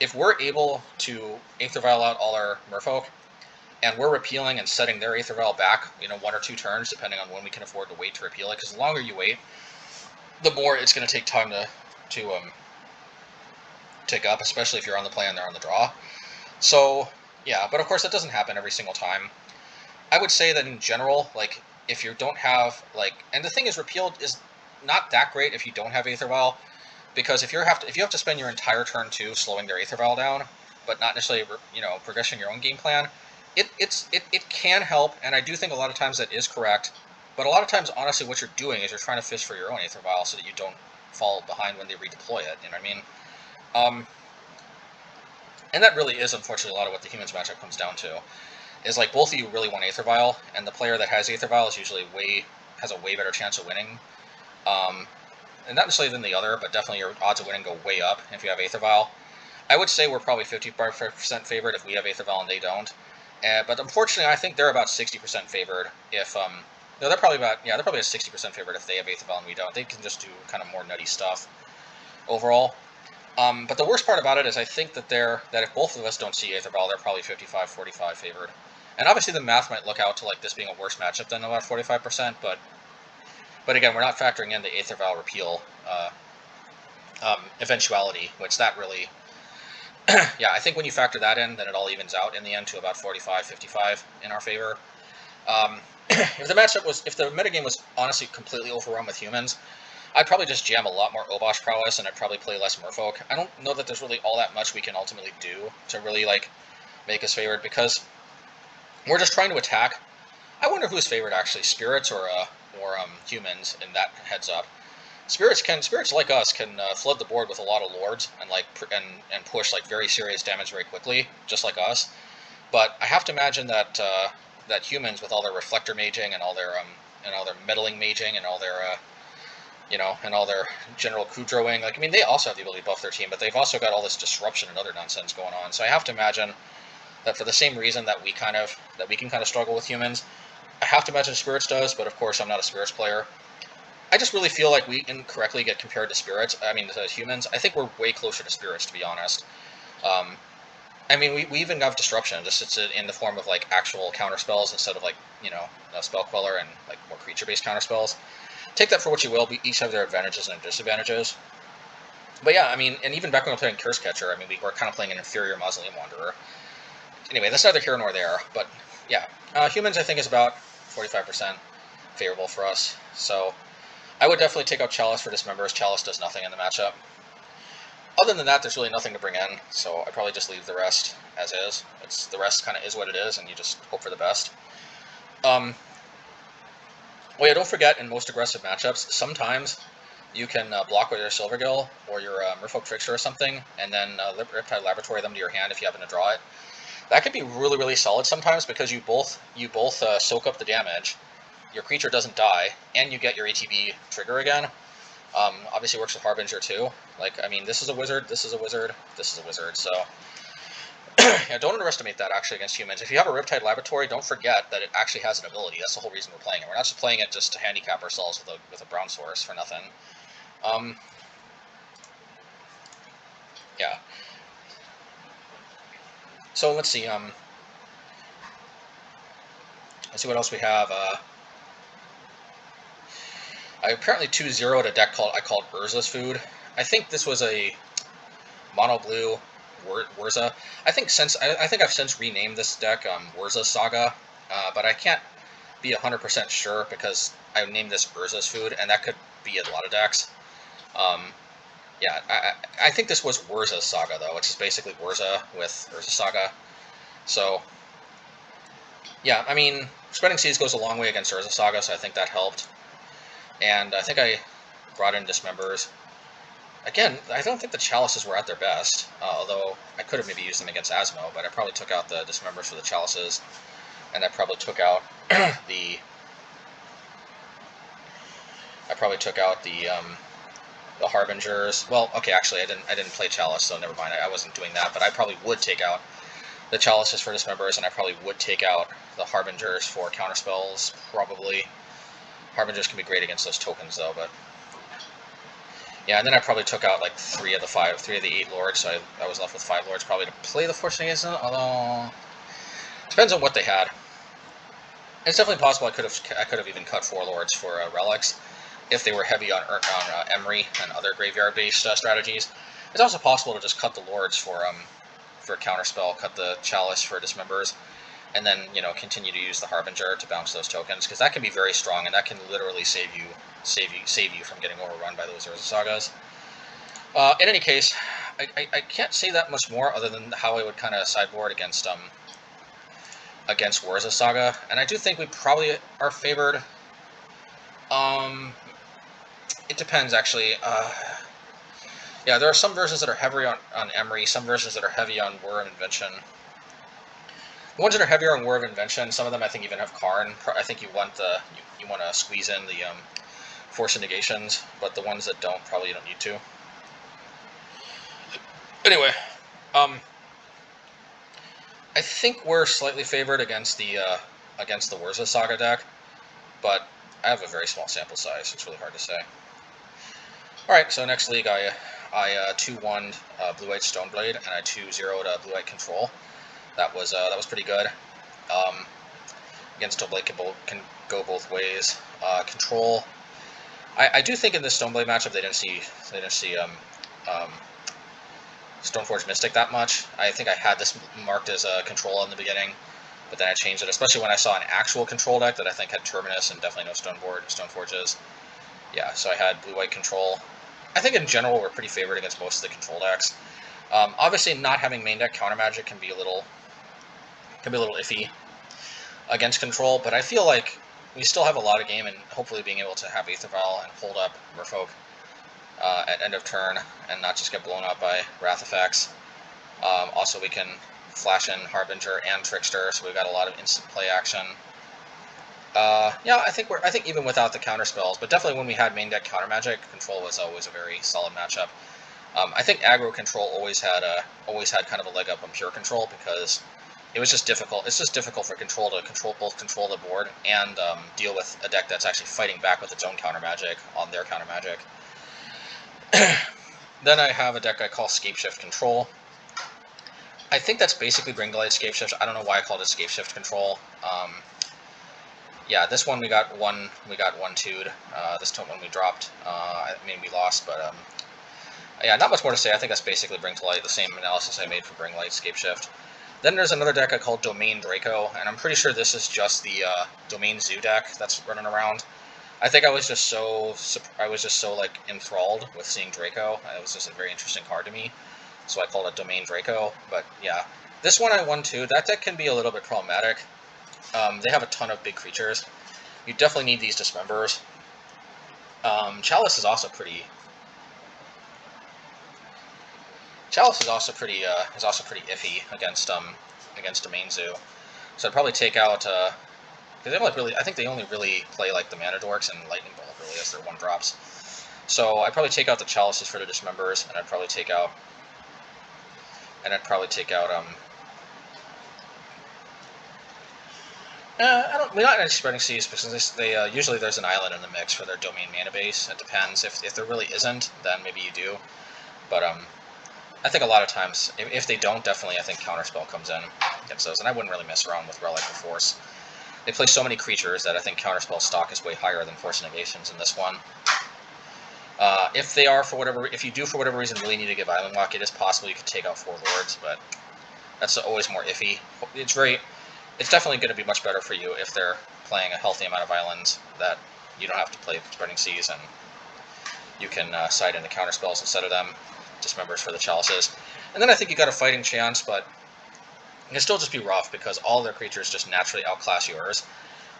if we're able to Aether Vial out all our Merfolk, and we're repealing and setting their Aether Vial back, 1 or 2 turns, depending on when we can afford to wait to repeal it, because the longer you wait, the more it's going to take time to tick up, especially if you're on the play and they're on the draw. So, yeah, but of course that doesn't happen every single time. I would say that in general, like, if you don't have, like, and the thing is, Repeal is not that great if you don't have Aether Vial, because if you have to spend your entire turn 2 slowing their Aether Vial down, but not necessarily, progressing your own game plan, it can help, and I do think a lot of times that is correct, but a lot of times, honestly, what you're doing is you're trying to fish for your own Aether Vial so that you don't fall behind when they redeploy it, you know what I mean? And that really is, unfortunately, a lot of what the Humans matchup comes down to. Is like both of you really want Aether Vial, and the player that has Aether Vial is usually has a way better chance of winning. And not necessarily than the other, but definitely your odds of winning go way up if you have Aether Vial. I would say we're probably 50% favored if we have Aether Vial and they don't. But unfortunately, I think they're about 60% favored if no, they're probably about 60% favored if they have Aether Vial and we don't. They can just do kind of more nutty stuff overall. But the worst part about it is I think that if both of us don't see Aether Vial, they're probably 55-45 favored. And obviously the math might look out to like this being a worse matchup than about 45%, but again, we're not factoring in the Aether Vial Repeal eventuality, which that really, yeah, I think when you factor that in, then it all evens out in the end to about 45-55 in our favor. If the metagame was honestly completely overrun with Humans, I'd probably just jam a lot more Obosh prowess, and I'd probably play less Merfolk. I don't know that there's really all that much we can ultimately do to really like make us favored, because we're just trying to attack. I wonder who's favored actually, Spirits or Humans in that heads up. Spirits like us can flood the board with a lot of lords and like and push like very serious damage very quickly, just like us. But I have to imagine that that Humans, with all their reflector maging and all their meddling maging and all their and all their general Kudroing, like, I mean, they also have the ability to buff their team, but they've also got all this disruption and other nonsense going on. So I have to imagine that for the same reason that we can kind of struggle with Humans, I have to imagine Spirits does, but of course I'm not a Spirits player. I just really feel like we incorrectly get compared to Spirits. I mean, to Humans. I think we're way closer to Spirits, to be honest. I mean, we even have Disruption. Just it's in the form of like actual counter spells instead of like, you know, a Spell Queller and like more creature-based counter spells. Take that for what you will. We each have their advantages and disadvantages. But yeah, I mean, and even back when we were playing Curse Catcher, I mean, we were kind of playing an inferior Mausoleum Wanderer. Anyway, that's neither here nor there. But yeah, humans I think is about 45% favorable for us. So I would definitely take out Chalice for Dismembers. Chalice does nothing in the matchup. Other than that, there's really nothing to bring in, so I'd probably just leave the rest as is. The rest kind of is what it is, and you just hope for the best. Well, yeah, don't forget, in most aggressive matchups, sometimes you can block with your Silvergill or your Merfolk Trickster or something, and then Riptide Laboratory them to your hand if you happen to draw it. That could be really, really solid sometimes because you both soak up the damage, your creature doesn't die, and you get your ATB trigger again. Obviously works with Harbinger too. Like, I mean, this is a wizard, this is a wizard, this is a wizard, so... yeah, don't underestimate that, actually, against humans. If you have a Riptide Laboratory, don't forget that it actually has an ability. That's the whole reason we're playing it. We're not just playing it just to handicap ourselves with a brown source for nothing. Yeah. So, let's see, let's see what else we have. I apparently 2-0'd a deck I called Urza's Food. I think this was a mono blue Urza. I think I've since renamed this deck Urza Saga, but I can't be 100% sure because I named this Urza's Food, and that could be a lot of decks. Yeah, I think this was Urza's Saga though, which is basically Urza with Urza Saga. So yeah, I mean, Spreading Seas goes a long way against Urza Saga, so I think that helped. And I think I brought in Dismembers. Again, I don't think the Chalices were at their best, although I could have maybe used them against Asmo, but I probably took out the Dismembers for the Chalices, and I probably took out the Harbingers. Well, okay, actually, I didn't play Chalice, so never mind. I wasn't doing that, but I probably would take out the Chalices for Dismembers, and I probably would take out the Harbingers for counterspells, probably. Harbingers can be great against those tokens, though, but... yeah, and then I probably took out like 3 of the 8 lords, so I was left with 5 lords probably to play the Fortune against them, although... depends on what they had. It's definitely possible I could have even cut 4 lords for relics, if they were heavy on Emery and other graveyard-based strategies. It's also possible to just cut the lords for counterspell, cut the Chalice for Dismembers, and then, you know, continue to use the Harbinger to bounce those tokens, because that can be very strong, and that can literally save you from getting overrun by those Urza Sagas. In any case, I can't say that much more other than how I would kind of sideboard against Urza Saga, and I do think we probably are favored. It depends, actually. Yeah, there are some versions that are heavy on Emery, some versions that are heavy on War of Invention. The ones that are heavier on War of Invention, some of them I think even have Karn. I think you want to squeeze in the Force of Negations, but the ones that don't, probably you don't need to. Anyway, I think we're slightly favored against the Urza Saga deck, but I have a very small sample size, so it's really hard to say. Alright, so next league I 2-1'd Blue-White Stoneblade, and I 2-0'd Blue-White Control. That was pretty good. Against Stoneblade can go both ways. Control, I do think in this Stoneblade matchup they didn't see Stoneforge Mystic that much. I think I had this marked as a control in the beginning, but then I changed it, especially when I saw an actual control deck that I think had Terminus and definitely no Stoneforges. Yeah, so I had Blue-White Control. I think in general we're pretty favored against most of the control decks. Obviously, not having main deck counter magic can be a little iffy against control, but I feel like we still have a lot of game, and hopefully being able to have Aether Vial and hold up Merfolk at end of turn and not just get blown up by Wrath effects. Also, we can flash in Harbinger and Trickster, so we've got a lot of instant play action. Yeah, I think even without the counter spells, but definitely when we had main deck counter magic, control was always a very solid matchup. I think aggro control always had kind of a leg up on pure control because it was just difficult. It's just difficult for control to both control the board and deal with a deck that's actually fighting back with its own counter magic on their counter magic. Then I have a deck I call Scapeshift Control. I think that's basically Bring to Light Scapeshift. I don't know why I called it Scapeshift Control. Yeah, this one we got 1-2'd. This one we dropped. I mean, we lost, but yeah, not much more to say. I think that's basically Bring to Light, the same analysis I made for Bring Light Scapeshift. Then there's another deck I called Domain Draco, and I'm pretty sure this is just the Domain Zoo deck that's running around. I think I was just so like enthralled with seeing Draco. It was just a very interesting card to me, so I called it Domain Draco. But yeah, this one I won too. That deck can be a little bit problematic. They have a ton of big creatures. You definitely need these Dismembers. Chalice is also pretty. Chalice is also pretty iffy against Domain Zoo. So I'd probably take out because they like really. I think they only really play like the Mana Dorks and Lightning Bolt really as their 1-drops. So I'd probably take out the Chalices for the Dismembers, and I'd probably take out we're not any Spreading Seas because they usually there's an island in the mix for their domain mana base. It depends. If there really isn't, then maybe you do. But I think a lot of times, if they don't, definitely I think Counterspell comes in against those, and I wouldn't really mess around with Relic of Force. They play so many creatures that I think Counterspell stock is way higher than Force Negations in this one. If you do for whatever reason really need to give Island Lock, it is possible you could take out 4 Lords, but that's always more iffy. It's definitely going to be much better for you if they're playing a healthy amount of islands that you don't have to play Spreading Seas, and you can side into Counterspells instead of them, Dismembers for the Chalices. And then I think you got a fighting chance, but it can still just be rough because all their creatures just naturally outclass yours.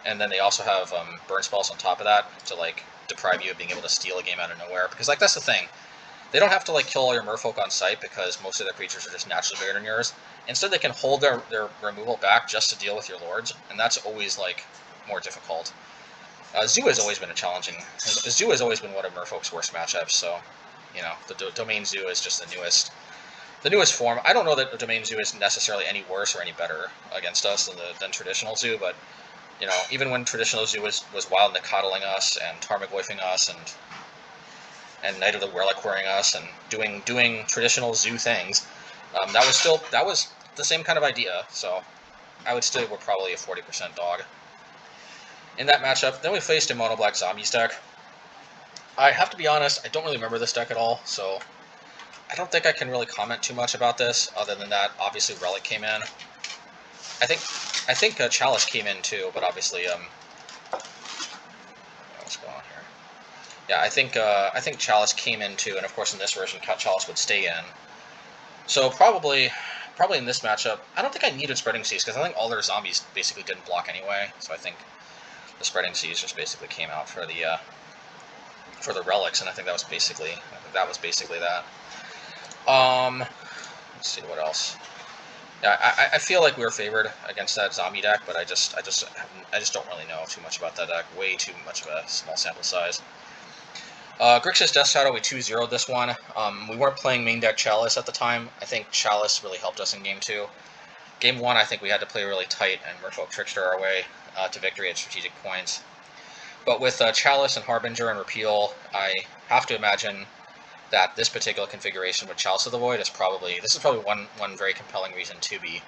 And then they also have burn spells on top of that to like deprive you of being able to steal a game out of nowhere. Because like that's the thing. They don't have to like kill all your Merfolk on sight because most of their creatures are just naturally bigger than yours. Instead, they can hold their removal back just to deal with your lords, and that's always like more difficult. Zoo has always been Zoo has always been one of Merfolk's worst matchups. So, you know, the Domain Zoo is just the newest form. I don't know that the Domain Zoo is necessarily any worse or any better against us than traditional Zoo, but you know, even when traditional Zoo was wild and coddling us and Tarmogoyfing us and Knight of the Reliquarying us and doing traditional Zoo things, that was the same kind of idea. So I would say we're probably a 40% dog in that matchup. Then we faced a Mono Black Zombies deck. I have to be honest, I don't really remember this deck at all, so I don't think I can really comment too much about this, other than that, obviously Relic came in. I think Chalice came in too, but obviously, what's going on here? Yeah, I think Chalice came in too, and of course in this version, Chalice would stay in. So probably in this matchup, I don't think I needed Spreading Seas because I think all their zombies basically didn't block anyway. So I think the Spreading Seas just basically came out for the relics, and I think that was basically that. Let's see what else. Yeah, I feel like we were favored against that zombie deck, but I just don't really know too much about that deck. Way too much of a small sample size. Grixis Death Shadow, we 2-0'd this one. We weren't playing main deck Chalice at the time. I think Chalice really helped us in Game 2. Game 1, I think we had to play really tight and Merfolk Trickster our way to victory at strategic points. But with Chalice and Harbinger and Repeal, I have to imagine that this particular configuration with Chalice of the Void is probably one very compelling reason to be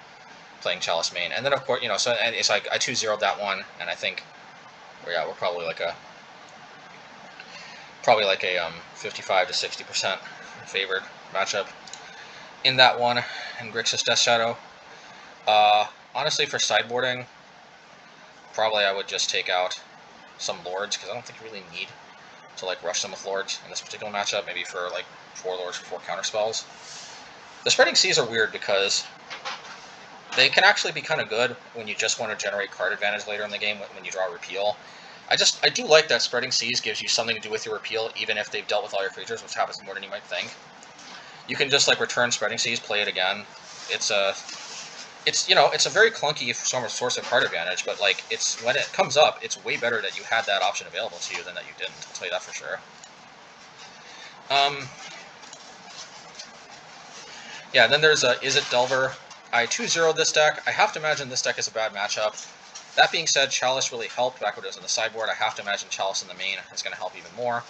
playing Chalice main. And then of course, you know, so and it's like I 2-0'd that one, and I think we're probably like a 55 to 60% favored matchup in that one in Grixis Death Shadow. Honestly, for sideboarding, probably I would just take out some Lords because I don't think you really need to like rush them with Lords in this particular matchup. Maybe for like 4 Lords for 4 counterspells. The Spreading Seas are weird because they can actually be kind of good when you just want to generate card advantage later in the game when you draw a Repeal. I do like that Spreading Seas gives you something to do with your Repeal, even if they've dealt with all your creatures, which happens more than you might think. You can just like return Spreading Seas, play it again. It's a very clunky source of card advantage, but like when it comes up, it's way better that you had that option available to you than that you didn't. I'll tell you that for sure. Yeah, then there's Is It Delver. I 2-0'd this deck. I have to imagine this deck is a bad matchup. That being said, Chalice really helped back when it was on the sideboard. I have to imagine Chalice in the main is going to help even more.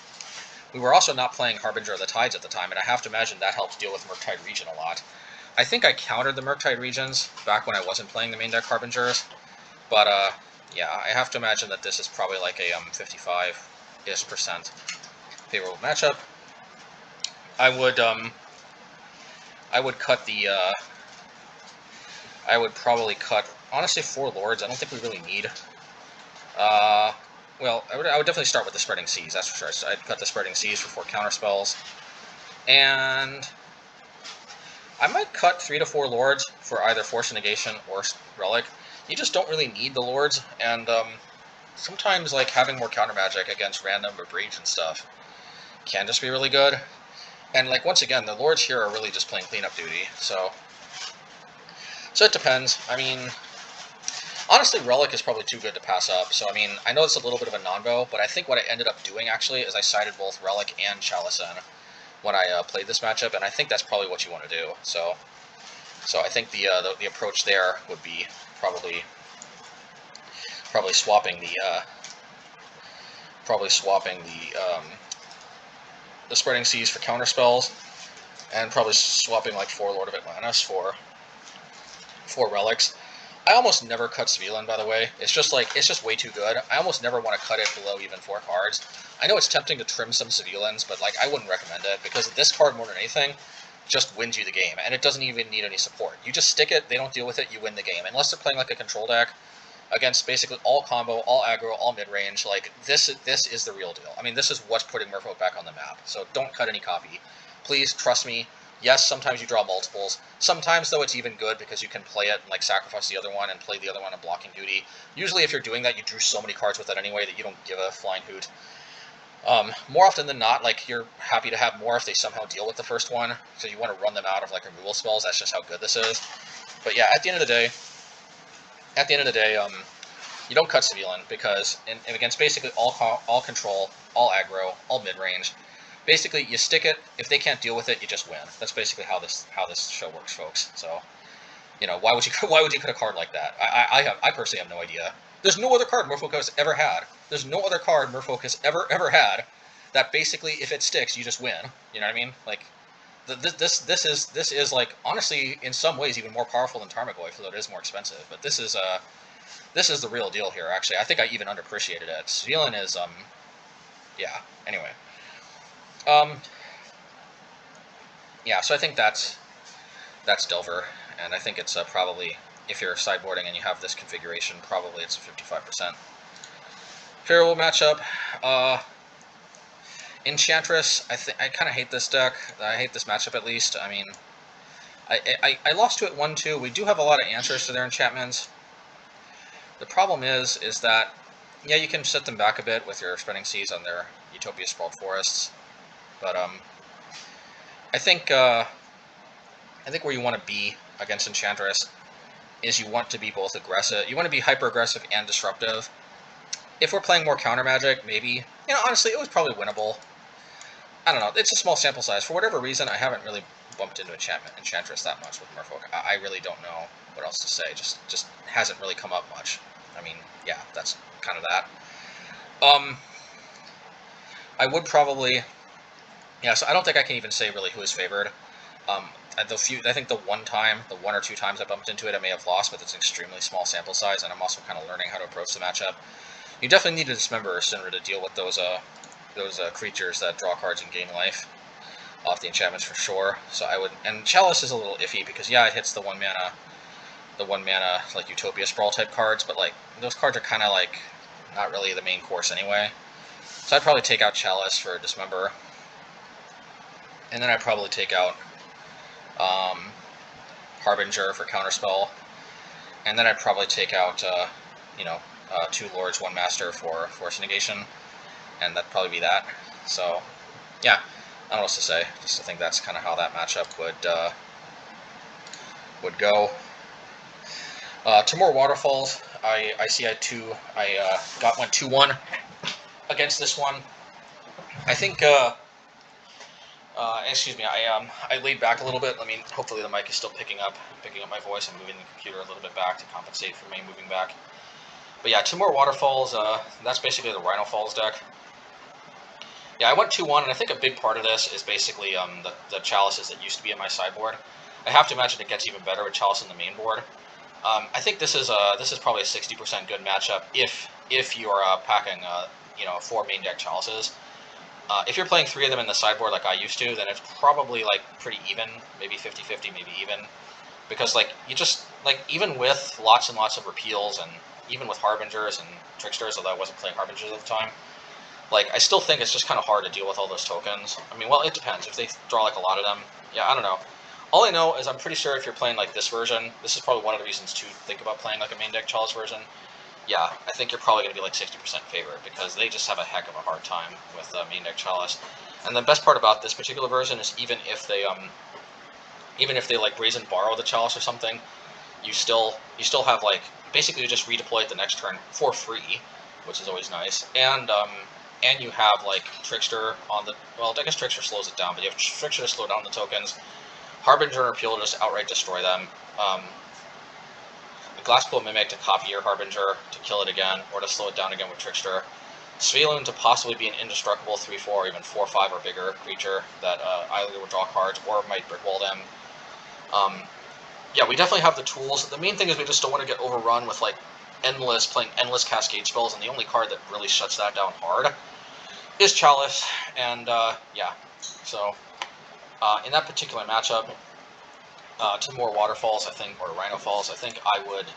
We were also not playing Harbinger of the Tides at the time, and I have to imagine that helps deal with Murktide Region a lot. I think I countered the Murktide regions back when I wasn't playing the main deck Harbingers, but yeah, I have to imagine that this is probably like a 55-ish% favorable matchup. I would cut the I would probably cut, honestly, 4 Lords. I don't think we really need. Well, I would definitely start with the Spreading Seas, that's for sure. So I'd cut the Spreading Seas for 4 counterspells. And I might cut 3 to 4 Lords for either Force Negation or Relic. You just don't really need the Lords, and sometimes like having more counter magic against random or breach and stuff can just be really good. And like once again, the Lords here are really just playing cleanup duty, so it depends. I mean, honestly, Relic is probably too good to pass up. So I mean, I know it's a little bit of a non-bo, but I think what I ended up doing actually is I sided both Relic and Chalice in when I played this matchup, and I think that's probably what you want to do. So I think the approach there would be probably swapping the Spreading Seas for counterspells, and probably swapping like 4 Lord of Atlantis for 4 relics. I almost never cut Svyelun, by the way. It's just way too good. I almost never want to cut it below even 4 cards. I know it's tempting to trim some Svyluns, but like I wouldn't recommend it, because this card more than anything just wins you the game, and it doesn't even need any support. You just stick it, they don't deal with it, you win the game. Unless they're playing like a control deck against basically all combo, all aggro, all mid-range, like this is the real deal. I mean, this is what's putting Merfolk back on the map. So don't cut any copy. Please trust me. Yes, sometimes you draw multiples. Sometimes, though, it's even good because you can play it and like sacrifice the other one and play the other one on blocking duty. Usually, if you're doing that, you drew so many cards with it anyway that you don't give a flying hoot. More often than not, like you're happy to have more if they somehow deal with the first one, so you want to run them out of like removal spells. That's just how good this is. But yeah, at the end of the day, you don't cut Svyelun because against basically all control, all aggro, all mid range. Basically, you stick it. If they can't deal with it, you just win. That's basically how this show works, folks. So, you know, why would you cut a card like that? I personally have no idea. There's no other card Merfolk has ever had. There's no other card Merfolk has ever had that basically, if it sticks, you just win. You know what I mean? Like, this is like honestly in some ways even more powerful than Tarmogoyf, though it is more expensive. But this is the real deal here. Actually, I think I even underappreciated it. Svyelun is yeah. Anyway. Yeah, so I think that's Delver, and I think it's probably, if you're sideboarding and you have this configuration, probably it's a 55% favorable matchup. Enchantress, I kind of hate this deck. I hate this matchup at least. I mean, I lost to it 1-2. We do have a lot of answers to their enchantments. The problem is that, yeah, you can set them back a bit with your Spreading Seas on their Utopia Sprawled Forests. But I think where you want to be against Enchantress is you want to be both aggressive. You want to be hyper aggressive and disruptive. If we're playing more counter magic, maybe, you know, honestly, it was probably winnable. I don't know. It's a small sample size. For whatever reason, I haven't really bumped into Enchantress that much with Merfolk. I really don't know what else to say. Just hasn't really come up much. I mean, yeah, that's kind of that. I would probably. Yeah, so I don't think I can even say really who is favored. I think the one or two times I bumped into it, I may have lost, but it's an extremely small sample size, and I'm also kind of learning how to approach the matchup. You definitely need a Dismember in order to deal with those creatures that draw cards and gain life off the enchantments for sure. So I would, and Chalice is a little iffy because yeah, it hits the one mana like Utopia Sprawl type cards, but like those cards are kind of like not really the main course anyway. So I'd probably take out Chalice for Dismember. And then I'd probably take out Harbinger for Counterspell. And then I'd probably take out, 2 Lords, 1 Master for Force Negation. And that'd probably be that. So, yeah, I don't know what to say. Just I think that's kind of how that matchup would go. 2 more Waterfalls. I see I went 2-1 against this one. I think... excuse me, I laid back a little bit. I mean, hopefully the mic is still picking up my voice. I'm moving the computer a little bit back to compensate for me moving back. But yeah, 2 more Waterfalls. That's basically the Rhino Falls deck. Yeah, I went 2-1, and I think a big part of this is basically the Chalices that used to be in my sideboard. I have to imagine it gets even better with Chalice on the main board. I think this is probably a 60% good matchup if you are packing 4 main deck Chalices. If you're playing 3 of them in the sideboard like I used to, then it's probably like pretty even, maybe 50-50, maybe even. Because like you just even with lots and lots of repeals and even with Harbingers and Tricksters, although I wasn't playing Harbingers at the time, like I still think it's just kind of hard to deal with all those tokens. I mean, well, it depends. If they draw like a lot of them, yeah, I don't know. All I know is I'm pretty sure if you're playing like this version, this is probably one of the reasons to think about playing like a main deck Chalice version. Yeah, I think you're probably going to be like 60% favorite because they just have a heck of a hard time with main deck Chalice. And the best part about this particular version is even if they like Brazen Borrow the Chalice or something, you still have like basically you just redeploy it the next turn for free, which is always nice. And you have like Trickster on the, well, I guess Trickster slows it down, but you have Trickster to slow down the tokens. Harbinger and Repeal to just outright destroy them. The Glasspool Mimic to copy your Harbinger to kill it again, or to slow it down again with Trickster. Svyelun to possibly be an indestructible 3/4 or even 4/5 or bigger creature that either will draw cards or might brick wall them. Yeah, we definitely have the tools. The main thing is we just don't want to get overrun with like playing endless cascade spells, and the only card that really shuts that down hard is Chalice. And yeah, so in that particular matchup, 2 more Waterfalls, I think, or Rhino Falls, I think I would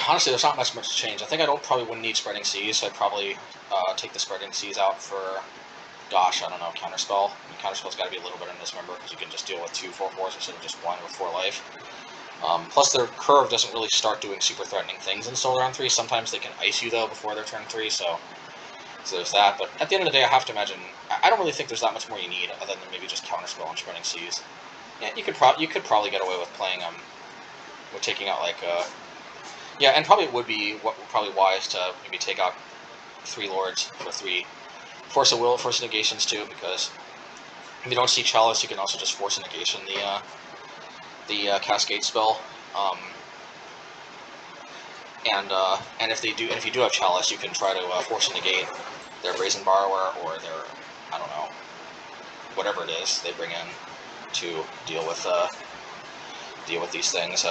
honestly, there's not much to change. I think probably wouldn't need Spreading Seas, so I'd probably take the Spreading Seas out for, gosh, I don't know, Counterspell. I mean, Counterspell's got to be a little better in this, remember, because you can just deal with 2 4/4s instead of just 1 with 4 life. Plus, their curve doesn't really start doing super threatening things in Soul Round 3. Sometimes they can ice you, though, before their turn 3, so there's that. But at the end of the day, I have to imagine, I don't really think there's that much more you need, other than maybe just Counterspell and Spreading Seas. Yeah, you could probably get away with playing, with taking out, like, yeah, and probably it would be probably wise to maybe take out 3 Lords for 3 Force of Will, Force of Negations too, because if you don't see Chalice, you can also just Force of Negation the Cascade spell. And if you do have Chalice, you can try to Force of Negate their Brazen Borrower or their, I don't know, whatever it is they bring in to deal with these things.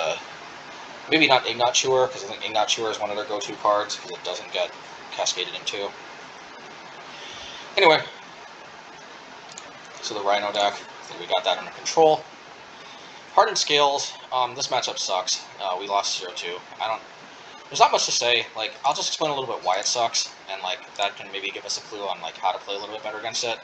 Maybe not Ignat Chewer, because I think Ignat Chewer is one of their go-to cards, because it doesn't get cascaded into. Anyway, so the Rhino deck, I think we got that under control. Hardened Scales, this matchup sucks. We lost 0-2. There's not much to say. Like, I'll just explain a little bit why it sucks, and like that can maybe give us a clue on like how to play a little bit better against it.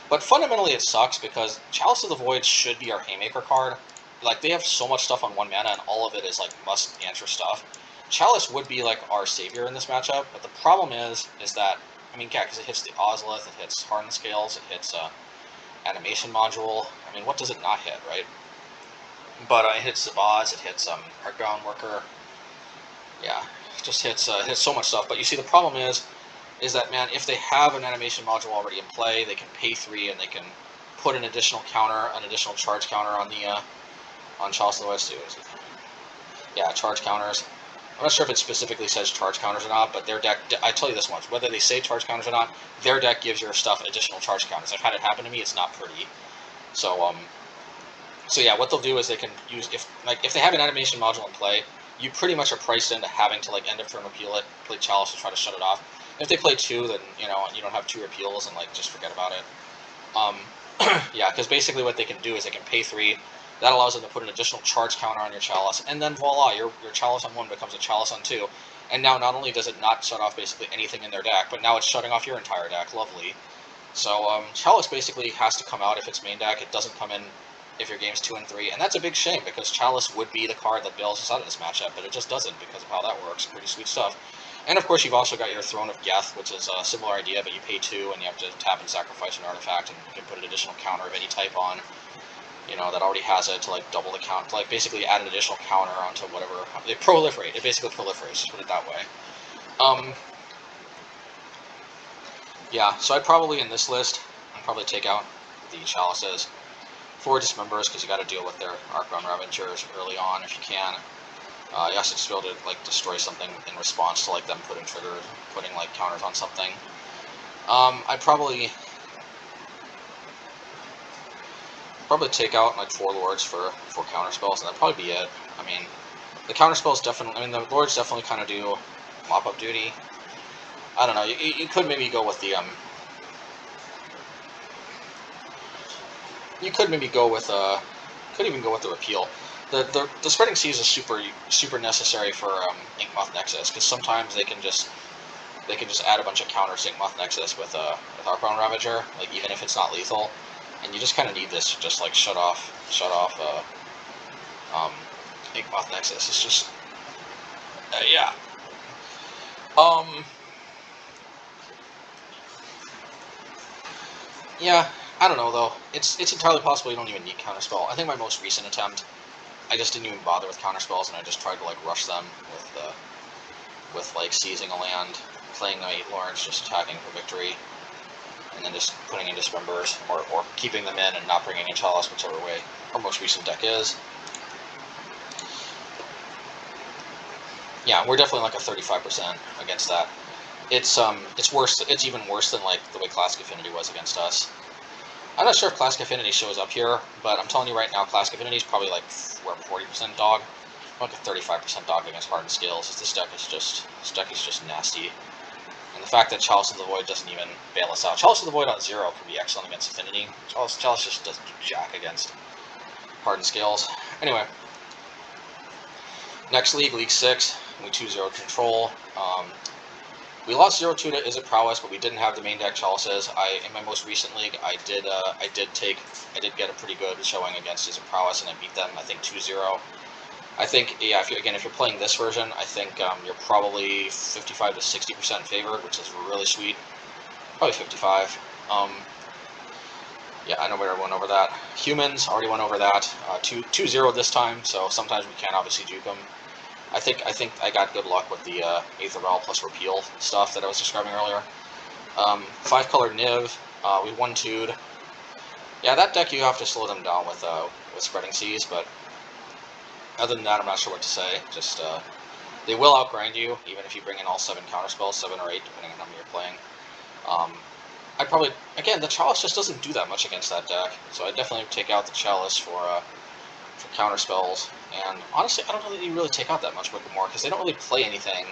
But fundamentally, it sucks because Chalice of the Void should be our Haymaker card. Like, they have so much stuff on 1 mana, and all of it is like must-answer stuff. Chalice would be like our savior in this matchup, but the problem is that, I mean, yeah, because it hits the Ozolith, it hits Hardened Scales, it hits Animation Module. I mean, what does it not hit, right? But it hits Zabaz, it hits Heartbound Worker. Yeah, it just hits so much stuff. But you see, the problem is that, man, if they have an Animation Module already in play, they can pay 3 and they can put an additional counter, an additional charge counter on the on Chalice of the West too. Yeah, charge counters. I'm not sure if it specifically says charge counters or not, but their deck, I tell you this much, whether they say charge counters or not, their deck gives your stuff additional charge counters. I've had it happen to me, it's not pretty. So yeah, what they'll do is they can use, if they have an Animation Module in play, you pretty much are priced into having to like end of turn repeal it, play Chalice to try to shut it off. If they play 2, then you don't have 2 repeals and like just forget about it. Yeah, because basically what they can do is they can pay 3. That allows them to put an additional charge counter on your Chalice, and then voila, your Chalice on 1 becomes a Chalice on 2. And now not only does it not shut off basically anything in their deck, but now it's shutting off your entire deck. Lovely. So Chalice basically has to come out if it's main deck. It doesn't come in if your game's 2 and 3, and that's a big shame because Chalice would be the card that bails us out of this matchup, but it just doesn't because of how that works. Pretty sweet stuff. And of course, you've also got your Throne of Geth, which is a similar idea, but you pay 2 and you have to tap and sacrifice an artifact, and you can put an additional counter of any type on. That already has it to like double the count, to like basically add an additional counter onto whatever. They proliferate. It basically proliferates, just put it that way. Yeah, so I'd probably, in this list, I'd probably take out the Chalices for Dismembers, because you got to deal with their Arcbound Ravagers early on if you can. You also just be able to like destroy something in response to like them putting like counters on something. I'd probably take out like 4 lords for counterspells, and that'd probably be it. I mean, the counterspells definitely. I mean, the lords definitely kind of do mop-up duty. I don't know. You could maybe go with the You could maybe go with could even go with the repeal. The spreading seas is super necessary for Inkmoth Nexus, because sometimes they can just add a bunch of counters to Inkmoth Nexus with Heartbound Ravager, like even if it's not lethal, and you just kind of need this to just like shut off Inkmoth Nexus. It's just yeah. Yeah, I don't know though. It's entirely possible you don't even need Counterspell. I think my most recent attempt, I just didn't even bother with Counterspells, and I just tried to like rush them with like seizing a land, playing 8 lords, just attacking for victory, and then just putting in Dismembers, or keeping them in and not bringing in Chalice, whichever way our most recent deck is. Yeah, we're definitely like a 35% against that. It's worse. It's even worse than like the way Classic Affinity was against us. I'm not sure if Classic Affinity shows up here, but I'm telling you right now, Classic Affinity is probably like 40% dog, like a 35% dog against Hardened Scales. This deck is just nasty, and the fact that Chalice of the Void doesn't even bail us out. Chalice of the Void on 0 can be excellent against Affinity. Chalice just doesn't do jack against Hardened Scales. Anyway, next league, League 6, we 2-0 control. We lost 0-2 to Is It Prowess, but we didn't have the main deck Chalices. In my most recent league, I did get a pretty good showing against Is It Prowess, and I beat them, I think, 2-0. I think, yeah, if you're playing this version, I think you're probably 55 to 60% favored, which is really sweet. Probably 55. Yeah, I know we already went over that. Humans, already went over that. 2-0 this time, so sometimes we can't obviously juke them. I think I got good luck with the Aether Vial plus Repeal stuff that I was describing earlier. 5-color Niv, we 1-2'd. Yeah, that deck you have to slow them down with Spreading Seas, but other than that, I'm not sure what to say. Just they will outgrind you, even if you bring in all 7 counterspells, 7 or 8, depending on how many you're playing. I'd probably, again, the Chalice just doesn't do that much against that deck, so I'd definitely take out the Chalice for counterspells. And honestly, I don't know that you really take out that much more, because they don't really play anything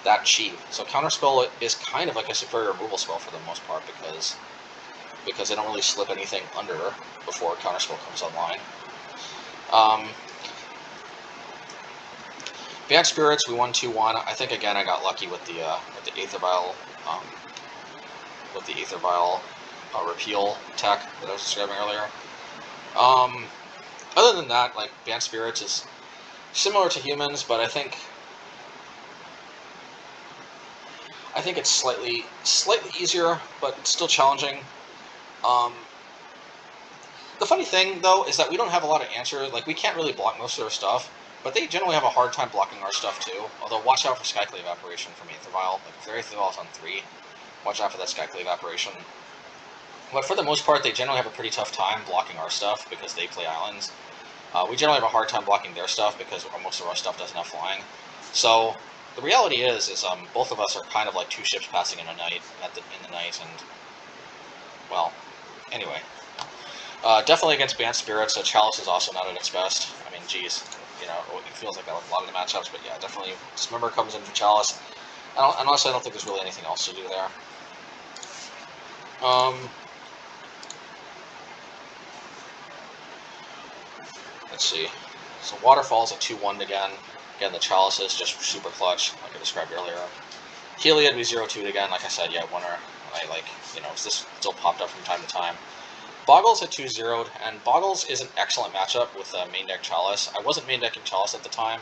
that cheap. So Counterspell is kind of like a superior removal spell for the most part, because they don't really slip anything under before Counterspell comes online. Bad Spirits, we 1-2-1. I think again I got lucky with the Aether Vial, repeal tech that I was describing earlier. Other than that, like, Banned Spirits is similar to Humans, but I think it's slightly easier, but still challenging. The funny thing, though, is that we don't have a lot of answers. Like, we can't really block most of their stuff, but they generally have a hard time blocking our stuff, too. Although, watch out for Skyclave Apparition from Aether Vial. Like, if their Aether Vial is on 3, watch out for that Skyclave Apparition. But for the most part, they generally have a pretty tough time blocking our stuff, because they play islands. We generally have a hard time blocking their stuff, because most of our stuff doesn't have flying. So, the reality is both of us are kind of like 2 ships passing in the night, and, well, anyway. Definitely against Banned Spirits, Chalice is also not at its best. I mean, geez, you know, it feels like a lot of the matchups, but yeah, definitely Dismember comes in for Chalice. Honestly, I don't think there's really anything else to do there. Let's see. So Waterfall's at 2-1 again. Again, the Chalice is just super clutch, like I described earlier. Heliod, we 0-2'd again. Like I said, yeah, winner. This still popped up from time to time. Boggles at 2-0'd, and Boggles is an excellent matchup with main deck Chalice. I wasn't main decking Chalice at the time,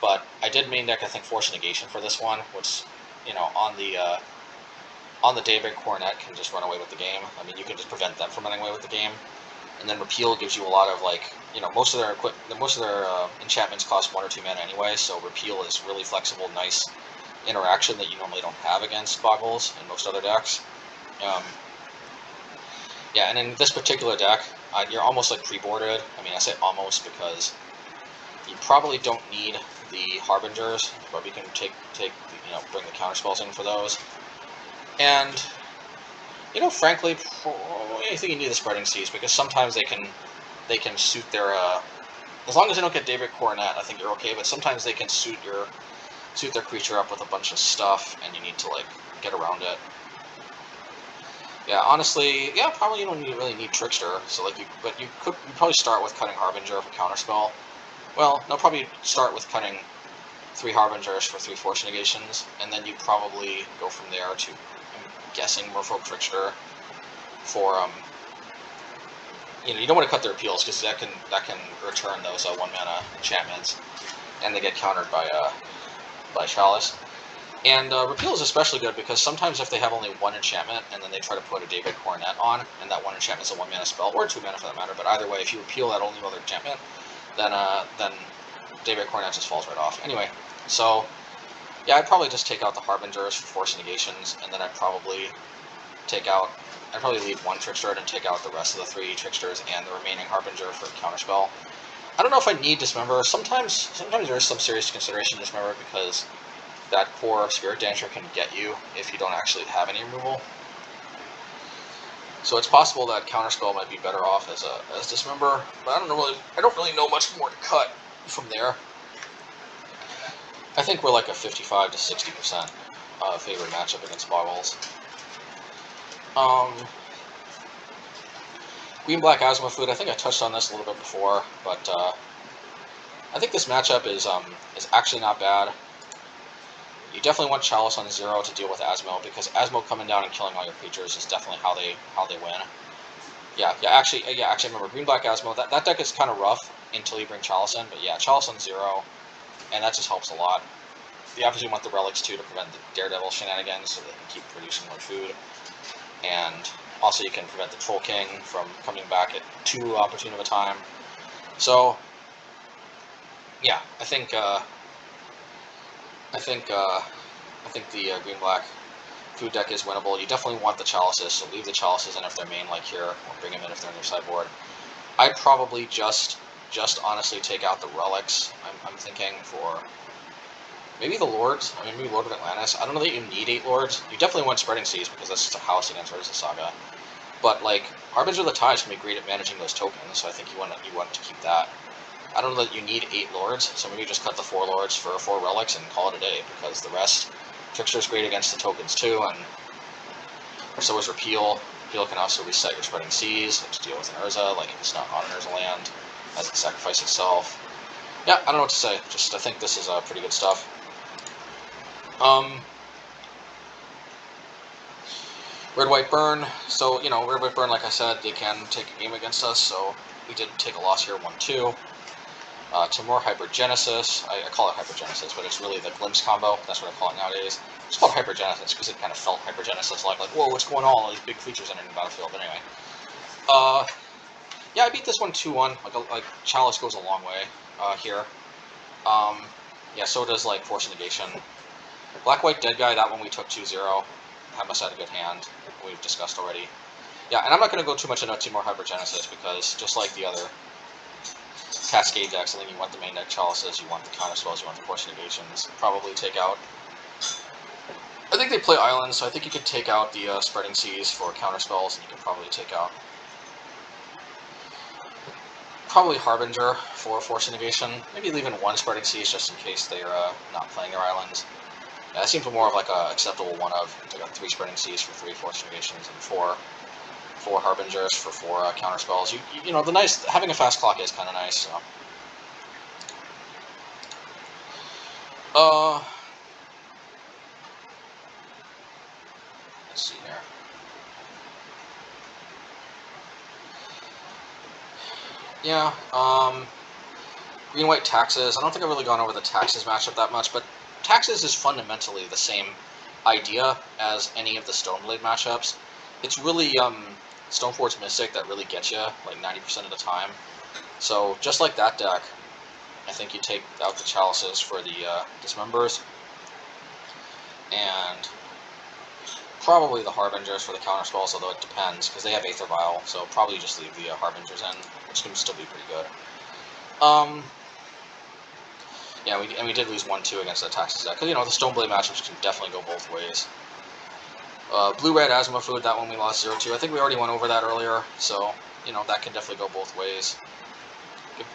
but I did main deck, I think, Force Negation for this one, which, you know, on the Daybreak Coronet can just run away with the game. I mean, you can just prevent them from running away with the game. And then Repeal gives you a lot of, like, you know, most of their enchantments cost 1 or 2 mana anyway, so Repeal is really flexible, nice interaction that you normally don't have against Boggles and most other decks. Yeah, and in this particular deck, you're almost like pre-boarded. I mean, I say almost because you probably don't need the Harbingers, but we can bring the counterspells in for those. And You know, frankly, I think you need the Spreading Seas, because sometimes they can suit their, as long as they don't get Daybreak Coronet, I think you're okay, but sometimes they can suit their creature up with a bunch of stuff, and you need to, like, get around it. Yeah, honestly, yeah, probably you don't really need Trickster, so, like, you probably start with cutting Harbinger for Counterspell. Well, no, probably start with cutting 3 Harbingers for 3 Force Negations, and then you probably go from there to, I'm guessing, Merfolk Trickster for, you know, you don't want to cut the repeals, because that can return those 1-mana enchantments, and they get countered by Chalice. And Repeal is especially good because sometimes if they have only 1 enchantment and then they try to put a Daybreak Coronet on, and that 1 enchantment is a 1-mana spell, or 2 mana for that matter, but either way, if you repeal that only other enchantment, then Daybreak Coronet just falls right off. Anyway, so yeah, I'd probably just take out the Harbingers for Force Negations, and then I'd probably leave 1 Trickster and take out the rest of the 3 Tricksters and the remaining Harbinger for Counterspell. I don't know if I need Dismember. Sometimes there is some serious consideration to Dismember, because that core Spirit Dancer can get you if you don't actually have any removal. So it's possible that Counterspell might be better off as Dismember, but I don't really know much more to cut from there. I think we're like a 55 to 60% favorite matchup against Boggles. Green-Black Azimuth, I think I touched on this a little bit before, but I think this matchup is actually not bad. You definitely want Chalice on 0 to deal with Asmo, because Asmo coming down and killing all your creatures is definitely how they win. Actually, remember, Green-Black Asmo, that deck is kind of rough until you bring Chalice in, but yeah, Chalice on 0, and that just helps a lot. You obviously want the Relics too to prevent the Daredevil shenanigans, so they can keep producing more food. And also you can prevent the Troll King from coming back at too opportune of a time. So, yeah, I think the Green-Black food deck is winnable. You definitely want the Chalices, so leave the Chalices in if they're main like here, or bring them in if they're in your sideboard. I'd probably just honestly take out the Relics, I'm thinking, for maybe the Lords. I mean, maybe Lord of Atlantis. I don't know that you need 8 Lords. You definitely want Spreading Seas, because that's just a house against Urza Saga. But, like, Harbinger of the Tides can be great at managing those tokens, so I think you want to keep that. I don't know that you need 8 Lords, so maybe just cut the 4 Lords for 4 Relics and call it a day, because the rest, Trickster's great against the tokens too, and so is Repeal. Repeal can also reset your Spreading Seas to deal with an Urza, like if it's not on an Urza land, as it sacrifice itself. Yeah, I don't know what to say, I think this is pretty good stuff. Red-White Burn, so, you know, Red-White Burn, like I said, they can take a game against us, so we did take a loss here, 1-2. Timur Hypergenesis, I call it Hypergenesis, but it's really the Glimpse combo, that's what I call it nowadays. It's called Hypergenesis because it kind of felt Hypergenesis-like, like, whoa, what's going on, all these big creatures entering the battlefield, but anyway. Yeah, I beat this one 2-1, like Chalice goes a long way here. Yeah, so does, like, Force Negation. Black-White Dead Guy, that one we took 2-0. Must have a good hand, we've discussed already. Yeah, and I'm not going to go too much into Timur Hypergenesis, because just like the other Cascade decks, I think you want the main deck Chalices, you want the Counterspells, you want the Force Negations. Probably take out... I think they play Islands, so I think you could take out the Spreading Seas for Counterspells, and you can probably take out... probably Harbinger for Force Negation. Maybe leaving 1 Spreading Seas just in case they're not playing their Islands. Yeah, that seems more of like a acceptable one of. Take out 3 Spreading Seas for 3 Force Negations and 4 Harbingers for 4 Counterspells. You know, having a fast clock is kind of nice. So. Let's see here. Yeah, Green-White Taxes. I don't think I've really gone over the Taxes matchup that much, but Taxes is fundamentally the same idea as any of the Stoneblade matchups. It's really Stoneforge Mystic that really gets you, like 90% of the time. So, just like that deck, I think you take out the Chalices for the Dismembers, and probably the Harbingers for the Counterspells, although it depends, because they have Aether Vial, so probably just leave the Harbingers in, which can still be pretty good. Yeah, we did lose 1-2 against the Taxes deck, because, you know, the Stoneblade matchups can definitely go both ways. Blue-red asthma food, that one we lost 0-2. I think we already went over that earlier, so, you know, that can definitely go both ways.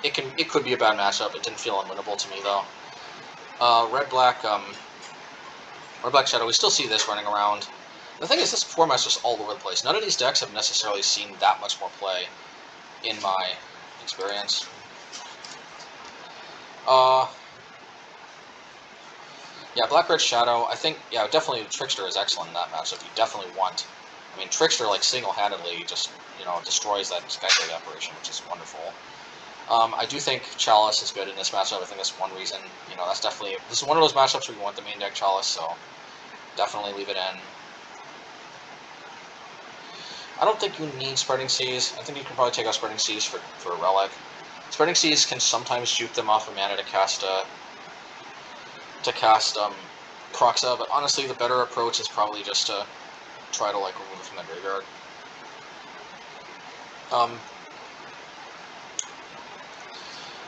It could be a bad matchup. It didn't feel unwinnable to me, though. Red-black Shadow, we still see this running around. The thing is, this format's just all over the place. None of these decks have necessarily seen that much more play, in my experience. Yeah, Black-Red Shadow, I think, yeah, definitely Trickster is excellent in that matchup. You definitely want, I mean, Trickster, like, single-handedly just, you know, destroys that Skyblade apparition, which is wonderful. I do think Chalice is good in this matchup. I think that's one reason, you know, this is one of those matchups where you want the main deck Chalice, so definitely leave it in. I don't think you need Spreading Seas. I think you can probably take out Spreading Seas for a Relic. Spreading Seas can sometimes juke them off of mana to cast Proxa, but honestly the better approach is probably just to try to, like, remove it from the graveyard. I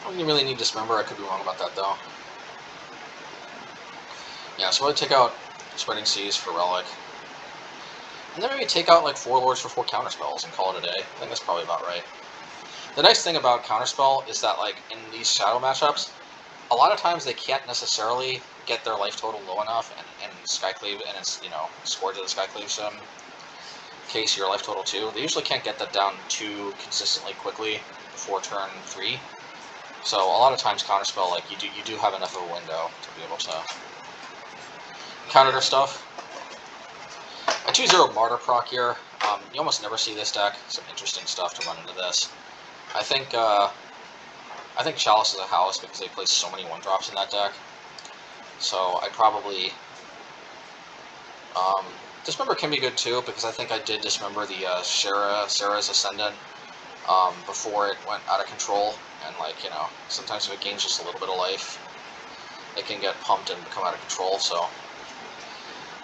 don't even really need Dismember. I could be wrong about that, though. Yeah, so I would take out Spreading Seas for Relic. And then maybe take out, like, 4 Lords for 4 Counterspells and call it a day. I think that's probably about right. The nice thing about Counterspell is that, like, in these Shadow matchups, a lot of times they can't necessarily get their life total low enough, and Skyclave, and it's, you know, Scourge of the Skyclave's case, your life total too. They usually can't get that down too consistently quickly before turn 3. So a lot of times Counterspell, like, you do have enough of a window to be able to counter their stuff. A 2-0 Martyr proc here. You almost never see this deck. Some interesting stuff to run into this. I think Chalice is a house because they play so many 1-drops in that deck. So I'd probably Dismember can be good too, because I think I did Dismember the Sarah's Ascendant before it went out of control, and, like, you know, sometimes if it gains just a little bit of life, it can get pumped and become out of control. So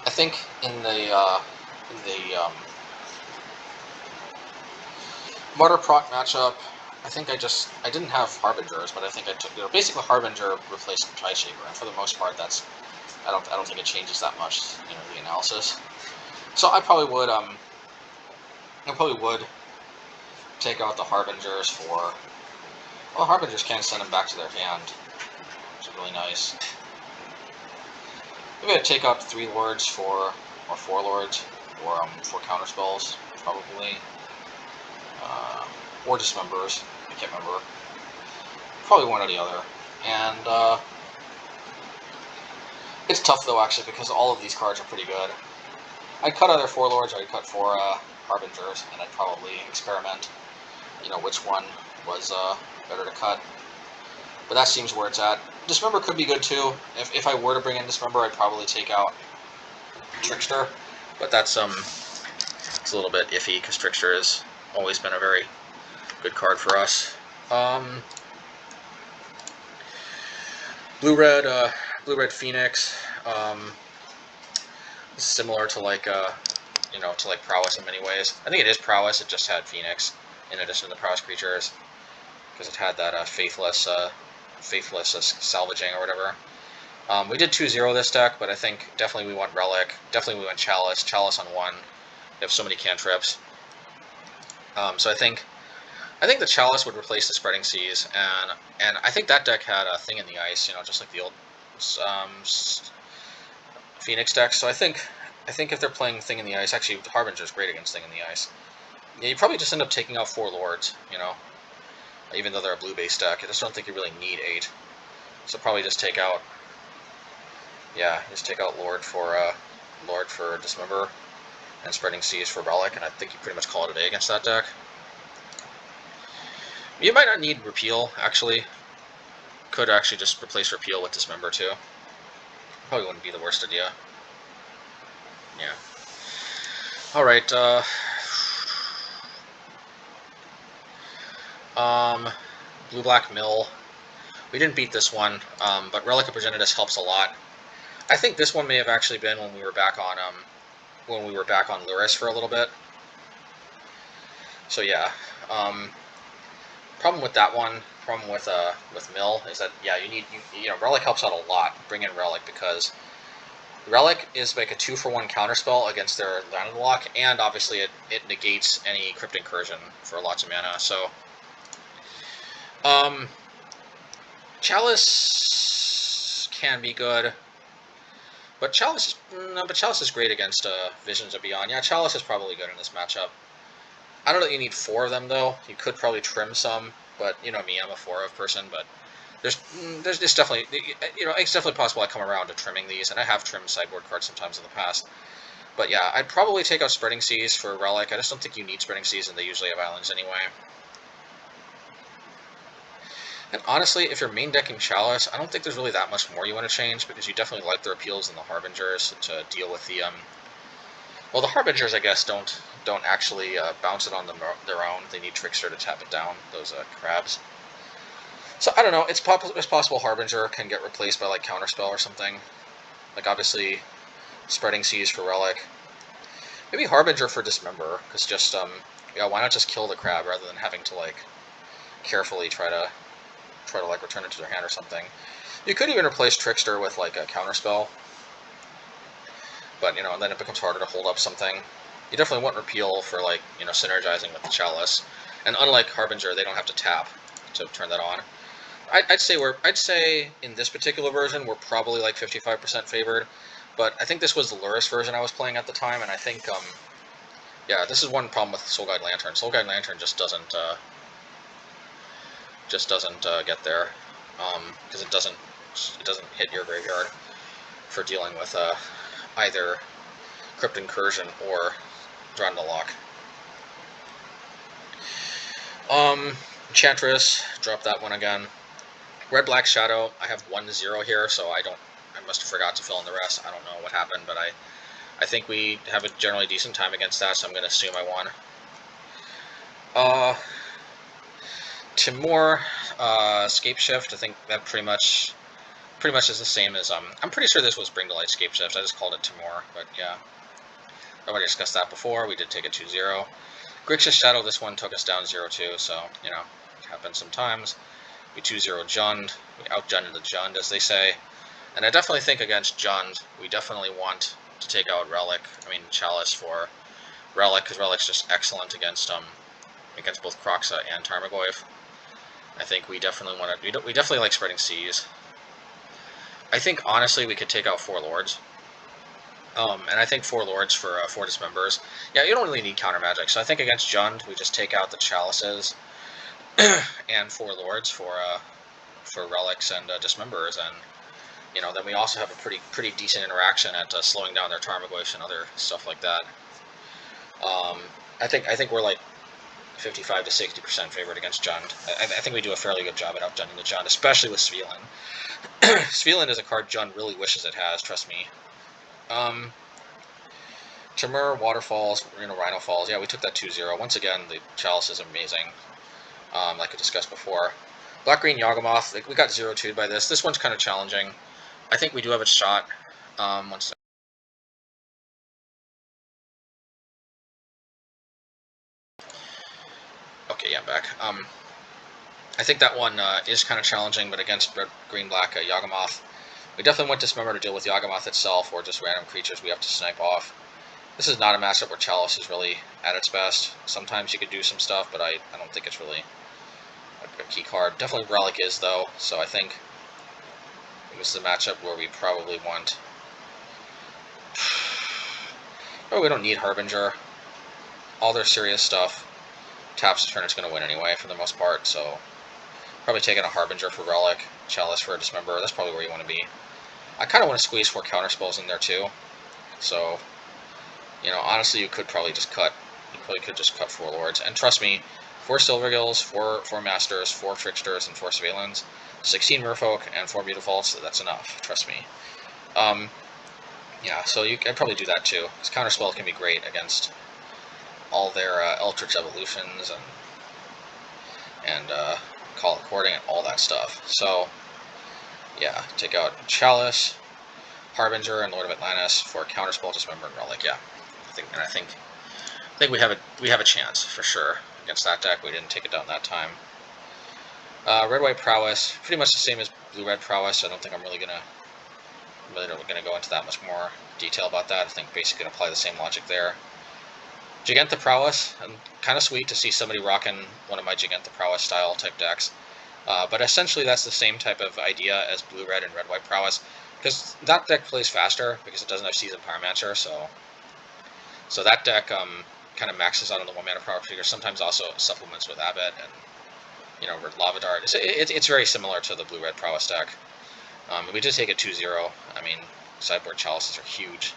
I think in the Martyr proc matchup, I think I didn't have Harbingers, but I think I took, you know, basically Harbinger replaced Tri Shaper, and for the most part that's, I don't think it changes that much, you know, the analysis. So I probably would take out the Harbingers for, well, the Harbingers can send them back to their hand, which is really nice. Maybe I'd take out 3 Lords or 4 Lords for Counterspells, probably. Or Dismembers, I can't remember. Probably one or the other. And it's tough though, actually, because all of these cards are pretty good. I'd cut either 4 Lords or I'd cut 4 Harbingers, and I'd probably experiment, you know, which one was better to cut. But that seems where it's at. Dismember could be good too. If I were to bring in Dismember, I'd probably take out Trickster, but that's it's a little bit iffy because Trickster has always been a very good card for us. Blue-red Phoenix. Similar to, like, you know, to, like, Prowess in many ways. I think it is Prowess. It just had Phoenix in addition to the Prowess creatures, because it had that faithless salvaging or whatever. We did 2-0 this deck, but I think definitely we want Relic. Definitely we want Chalice. Chalice on 1. We have so many cantrips. So I think the Chalice would replace the Spreading Seas, and I think that deck had a Thing in the Ice, you know, just like the old Phoenix deck. So I think if they're playing Thing in the Ice, actually Harbinger is great against Thing in the Ice. Yeah, you probably just end up taking out 4 Lords, you know, even though they're a blue-based deck. I just don't think you really need 8. So probably just take out, yeah, just take out Lord for Dismember, and Spreading Seas for Relic, and I think you pretty much call it a day against that deck. You might not need Repeal, actually. Could actually just replace Repeal with Dismember, too. Probably wouldn't be the worst idea. Yeah. Alright, Blue-Black Mill. We didn't beat this one, but Relic of Progenitus helps a lot. I think this one may have actually been when we were back on Luris for a little bit. So yeah, problem with that one, problem with Mill is that, yeah, you know, Relic helps out a lot. Bring in Relic because Relic is like a 2-for-1 counterspell against their land lock, and obviously it negates any Crypt Incursion for lots of mana. So, Chalice can be good, but Chalice is great against Visions of Beyond. Yeah, Chalice is probably good in this matchup. I don't know that you need 4 of them though. You could probably trim some, but you know me, I'm a 4-of person, but there's just definitely, it's definitely possible I come around to trimming these, and I have trimmed sideboard cards sometimes in the past. But yeah, I'd probably take out Spreading Seas for Relic. I just don't think you need Spreading Seas, and they usually have islands anyway. And honestly, if you're main decking Chalice, I don't think there's really that much more you want to change, because you definitely like the Repeals and the Harbingers to deal with the, well, the Harbingers, I guess, don't actually bounce it on their own. They need Trickster to tap it down, those crabs. So, I don't know, it's possible Harbinger can get replaced by, like, Counterspell or something. Like, obviously, Spreading Seas for Relic. Maybe Harbinger for Dismember, because just, yeah, why not just kill the crab rather than having to, like, carefully try to like, return it to their hand or something. You could even replace Trickster with, like, a Counterspell. But, and then it becomes harder to hold up something. You definitely want Repeal for, like, synergizing with the Chalice. And unlike Harbinger, they don't have to tap to turn that on. I'd say in this particular version we're probably like 55% favored, but I think this was the Luris version I was playing at the time, and I think yeah, this is one problem with Soul Guide Lantern. Soul Guide Lantern just doesn't get there, because it doesn't hit your graveyard for dealing with either Crypt Incursion or Drawn to Lock. Enchantress, drop that one again. Red Black Shadow, I have 1-0 here, so I must have forgot to fill in the rest. I don't know what happened, but I think we have a generally decent time against that, so I'm going to assume I won. Timur, Scape Shift, I think that pretty much is the same as, I'm pretty sure this was Bring to Light Scape Shift, I just called it Timur, but yeah. I've already discussed that before, we did take a 2-0. Grixis Shadow, this one took us down 0-2, so, it happens sometimes. We 2-0 Jund. We outjunned the Jund, as they say. And I definitely think against Jund, we definitely want to take out Chalice for Relic, because Relic's just excellent against both Kroxa and Tarmogoyf. I think we definitely want to. We definitely like Spreading Seas. I think honestly we could take out 4 Lords. And I think 4 Lords for 4 Dismembers. Yeah, you don't really need counter magic. So I think against Jund, we just take out the Chalices and 4 Lords for Relics and Dismembers, and then we also have a pretty decent interaction at slowing down their Tarmogoyfs and other stuff like that. I think we're like 55 to 60% favored against Jund. I think we do a fairly good job at outjunding the Jund, especially with Svyelun. Svyelun is a card Jund really wishes it has, trust me. Timur, Waterfalls, Rhino Falls. Yeah, we took that 2-0. Once again, the Chalice is amazing, like I discussed before. Black-Green Yawgmoth, we got 0-2'd by this. This one's kind of challenging. I think we do have a shot. One second. Okay, yeah, I'm back. I think that one is kind of challenging, but against Green-Black Yawgmoth, we definitely want Dismember to deal with Yawgmoth itself, or just random creatures we have to snipe off. This is not a matchup where Chalice is really at its best. Sometimes you could do some stuff, but I don't think it's really a key card. Definitely Relic is, though, so I think this is a matchup where we probably want... Oh, we don't need Harbinger. All their serious stuff taps the turn, it's going to win anyway, for the most part, so... Probably taking a Harbinger for Relic, Chalice for a Dismember, that's probably where you want to be. I kind of want to squeeze 4 Counterspells in there, too. So, honestly, you could probably just cut... You probably could just cut 4 Lords. And trust me, 4 Silvergills, 4 Masters, 4 Tricksters, and 4 Svyelun's, 16 Merfolk, and 4 Mutavaults, that's enough, trust me. Yeah, so you can probably do that too, because Counterspell can be great against all their Eldritch Evolutions and Call According and all that stuff. So, yeah, take out Chalice, Harbinger, and Lord of Atlantis for Counterspell, Dismember, and Relic. Yeah, I think we have a chance for sure against that deck. We didn't take it down that time. Red-White Prowess, pretty much the same as Blue-Red Prowess. I don't think I'm really gonna really not going to go into that much more detail about that. I think basically going to apply the same logic there. Giganta Prowess, kind of sweet to see somebody rocking one of my Giganta Prowess style type decks. But essentially that's the same type of idea as Blue-Red and Red-White Prowess, because that deck plays faster because it doesn't have Seasoned Pyromancer, so that deck kind of maxes out on the 1-mana Power Trigger, sometimes also supplements with Abbott and, you know, Lava Dart. It's very similar to the Blue-Red Prowess deck. We did take it 2-0. I mean, sideboard Chalices are huge,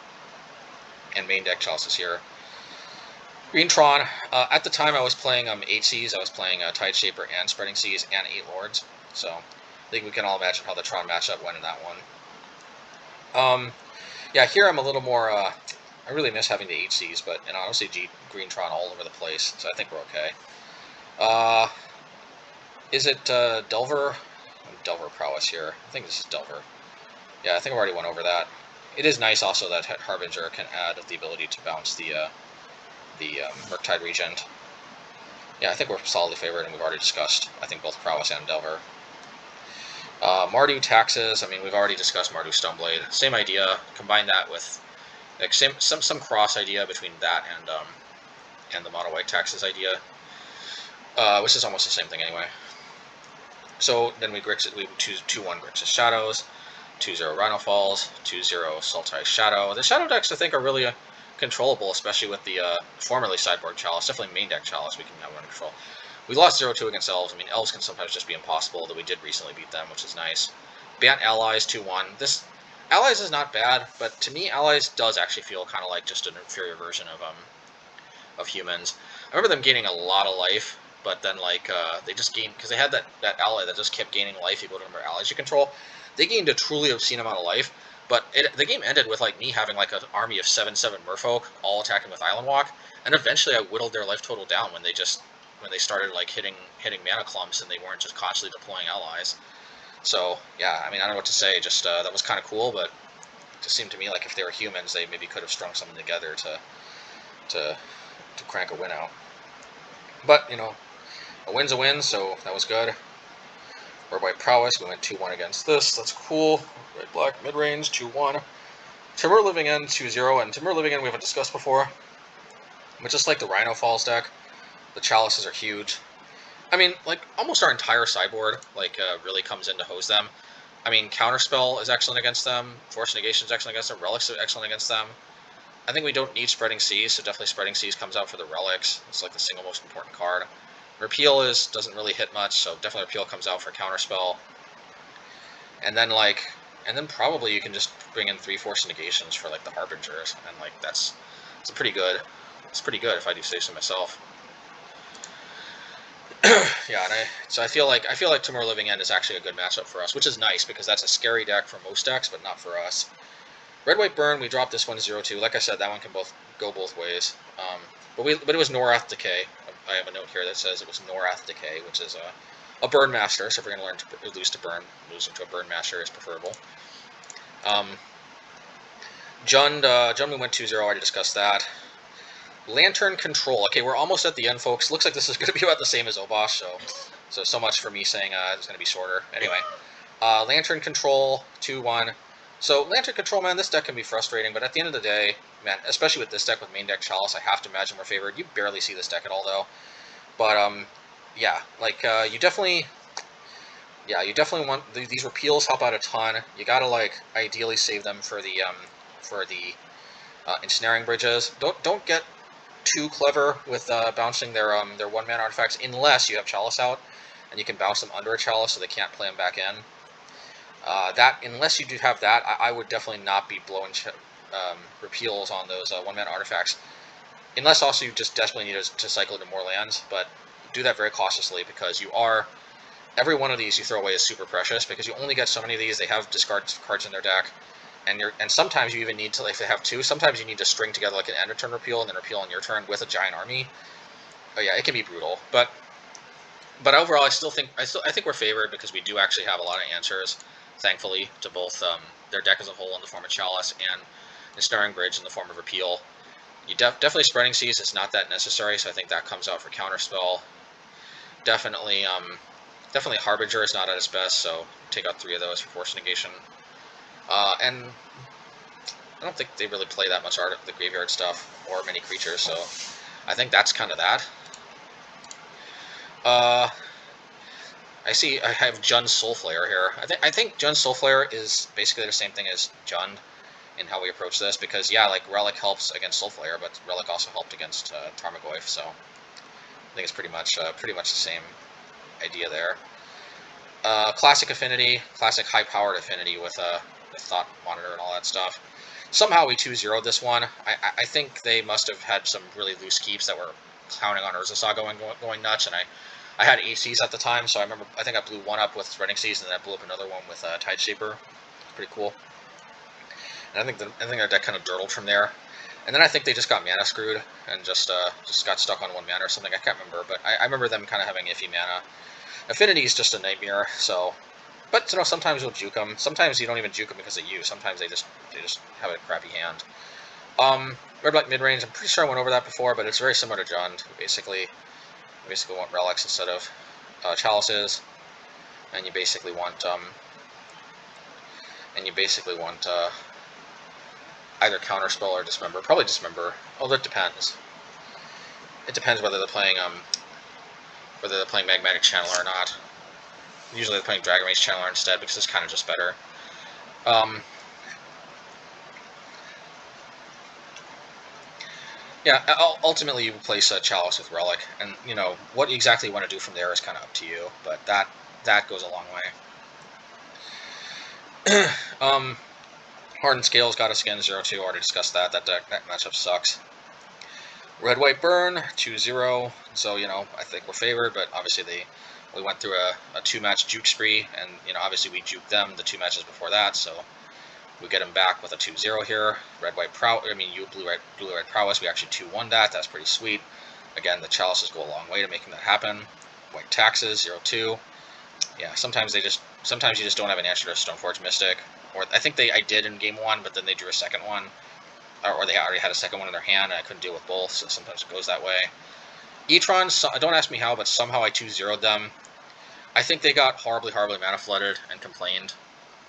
and main deck Chalices here. Green Tron, at the time I was playing 8 Seas, I was playing Tide Shaper and Spreading Seas and 8 Lords, so I think we can all imagine how the Tron matchup went in that one. Yeah, here I'm a little more, I really miss having the 8 Seas, but you know, I don't see Green Tron all over the place, so I think we're okay. Is it Delver? Delver Prowess here. I think this is Delver. Yeah, I think I already went over that. It is nice also that Harbinger can add the ability to bounce the Murktide Regent. Yeah, I think we're solidly favored, and we've already discussed, I think, both Prowess and Delver. Mardu Taxes, I mean, we've already discussed Mardu Stoneblade. Same idea, combine that with, like, some cross idea between that and the Mono White Taxes idea, which is almost the same thing anyway. So then we choose 2-1 Grixis Shadows, 2-0 Rhino Falls, 2-0 Sultai Shadow. The Shadow decks, I think, are really controllable, especially with the formerly sideboard Chalice, definitely main deck Chalice we can have under control. We lost 0-2 against Elves. I mean, Elves can sometimes just be impossible, though we did recently beat them, which is nice. Bant Allies 2-1. This Allies is not bad, but to me, Allies does actually feel kind of like just an inferior version of humans. I remember them gaining a lot of life, but then like they just gained, because they had that ally that just kept gaining life equal to the number of allies you control. They gained a truly obscene amount of life, but the game ended with like me having like an army of 7/7 Merfolk all attacking with Island Walk, and eventually I whittled their life total down when they started like hitting mana clumps and they weren't just constantly deploying allies. So yeah, I mean, I don't know what to say. Just that was kind of cool, but it just seemed to me like if they were humans, they maybe could have strung something together to crank a win out. But you know, a win's a win, so that was good. Red-White Prowess, we went 2-1 against this. That's cool. Red-Black mid-range, 2-1. Timur Living End, 2-0, and Timur Living End we haven't discussed before. But just like the Rhino Falls deck, the Chalices are huge. I mean, like, almost our entire sideboard, like, really comes in to hose them. I mean, Counterspell is excellent against them. Force Negation is excellent against them. Relics are excellent against them. I think we don't need Spreading Seas, so definitely Spreading Seas comes out for the Relics. It's like the single most important card. Repeal doesn't really hit much, so definitely Repeal comes out for Counterspell. And then probably you can just bring in 3 Force Negations for like the Harbingers, and like it's pretty good. It's pretty good if I do say so myself. Yeah, so I feel like Timur Living End is actually a good matchup for us, which is nice because that's a scary deck for most decks, but not for us. Red-White Burn, we dropped this one 0-2. Like I said, that one can go both ways. But it was Norath Decay. I have a note here that says it was Norath Decay, which is a Burn Master. So if we're going to learn to lose to Burn, losing to a Burn Master is preferable. Jund, we went 2-0. I already discussed that. Lantern Control. Okay, we're almost at the end, folks. Looks like this is going to be about the same as Obosh, so much for me saying it's going to be shorter. Anyway, Lantern Control 2-1. So Lantern Control, man, this deck can be frustrating, but at the end of the day, man, especially with this deck with main deck Chalice, I have to imagine we're favored. You barely see this deck at all, though. But yeah, like you definitely want these repeals help out a ton. You gotta like ideally save them for the ensnaring bridges. Don't get too clever with bouncing their 1-mana artifacts unless you have Chalice out and you can bounce them under a Chalice so they can't play them back in. Unless you do have that, I would definitely not be blowing repeals on those 1-mana artifacts. Unless also you just desperately need to cycle into more lands, but do that very cautiously because every one of these you throw away is super precious because you only get so many of these. They have discard cards in their deck, and sometimes you even need to, like, if they have 2, sometimes you need to string together like an end of turn repeal and then repeal on your turn with a giant army. Oh yeah, it can be brutal, but overall I think we're favored because we do actually have a lot of answers, thankfully, to both their deck as a whole in the form of Chalice and Ensnaring Bridge in the form of Repeal. You definitely Spreading Seas is not that necessary, so I think that comes out for Counterspell. Definitely Harbinger is not at its best, so take out 3 of those for Force Negation. And I don't think they really play that much art of the graveyard stuff or many creatures, so I think that's kind of that. I see I have Jund's Soulflare here. I think Jund's Soulflare is basically the same thing as Jund in how we approach this, because yeah, like Relic helps against Soulflare, but Relic also helped against Tarmogoyf, so I think it's pretty much the same idea there. Classic affinity, classic high-powered affinity with the Thought Monitor and all that stuff. Somehow we 2-0'd this one. I think they must have had some really loose keeps that were counting on Urzasaur going nuts, and I had ACs at the time, so I think I blew one up with Spreading Seas, and then I blew up another one with Tideshaper. Pretty cool. And I think their deck kind of dirtled from there. And then I think they just got mana screwed and just got stuck on 1 mana or something. I can't remember, but I remember them kind of having iffy mana. Affinity is just a nightmare. So, but you know, sometimes you'll juke them. Sometimes you don't even juke them because of you. Sometimes they just have a crappy hand. Red Black Midrange. I'm pretty sure I went over that before, but it's very similar to Jund. Basically want relics instead of chalices, and you basically want either Counterspell or Dismember. Probably Dismember. Although it depends. It depends whether they're playing Magmatic Channeler or not. Usually they're playing Dragon Rage Channeler instead because it's kind of just better. Yeah, ultimately you replace Chalice with Relic, and you know what exactly you want to do from there is kind of up to you. But that goes a long way. Hardened Scales got us again 0-2. Already discussed that. That matchup sucks. Red White Burn 2-0. So you know I think we're favored, but obviously we went through a 2-match juke spree, and you know obviously we juked them the 2 matches before that, so we get them back with a 2-0 here. Red White Prowess. I mean, you Blue Red Prowess. We actually 2-1 that. That's pretty sweet. Again, the Chalices go a long way to making that happen. White Taxes 0-2. Yeah, sometimes you just don't have an answer to Stoneforge Mystic, or I think I did in game 1, but then they drew a second one, or they already had a second one in their hand, and I couldn't deal with both. So sometimes it goes that way. E-Tron, don't ask me how, but somehow I 2-0'd them. I think they got horribly mana flooded and complained,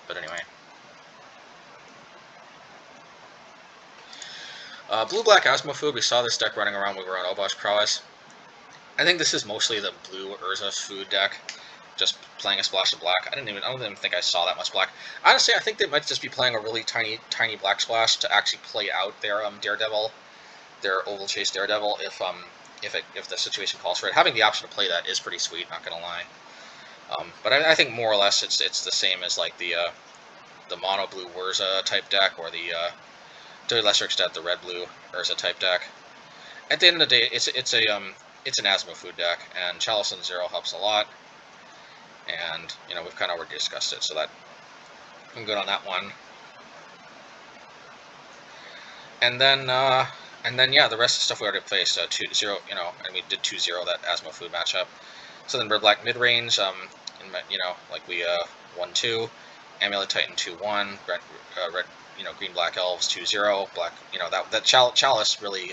but anyway. Blue-Black Asmofood, we saw this deck running around when we were on Obosh Prowess. I think this is mostly the blue Urza food deck, just playing a splash of black. I don't even think I saw that much black. Honestly, I think they might just be playing a really tiny black splash to actually play out their Daredevil, their Oval Chase Daredevil, if the situation calls for it. Having the option to play that is pretty sweet, not gonna lie. But I think more or less it's the same as like the mono blue Urza type deck, or the to a lesser extent the red blue Urza type deck. At the end of the day, it's an Asmo food deck, and Chalice and 0 helps a lot. And you know we've kind of already discussed it, so that I'm good on that one. And then yeah, the rest of the stuff we already placed 2-0, you know, and we did 2-0 that Asmo food matchup. So then Red Black mid range, you know, like we 1-2, Amulet Titan 2-1, red you know, Green Black Elves 2-0, black, you know, that Chalice really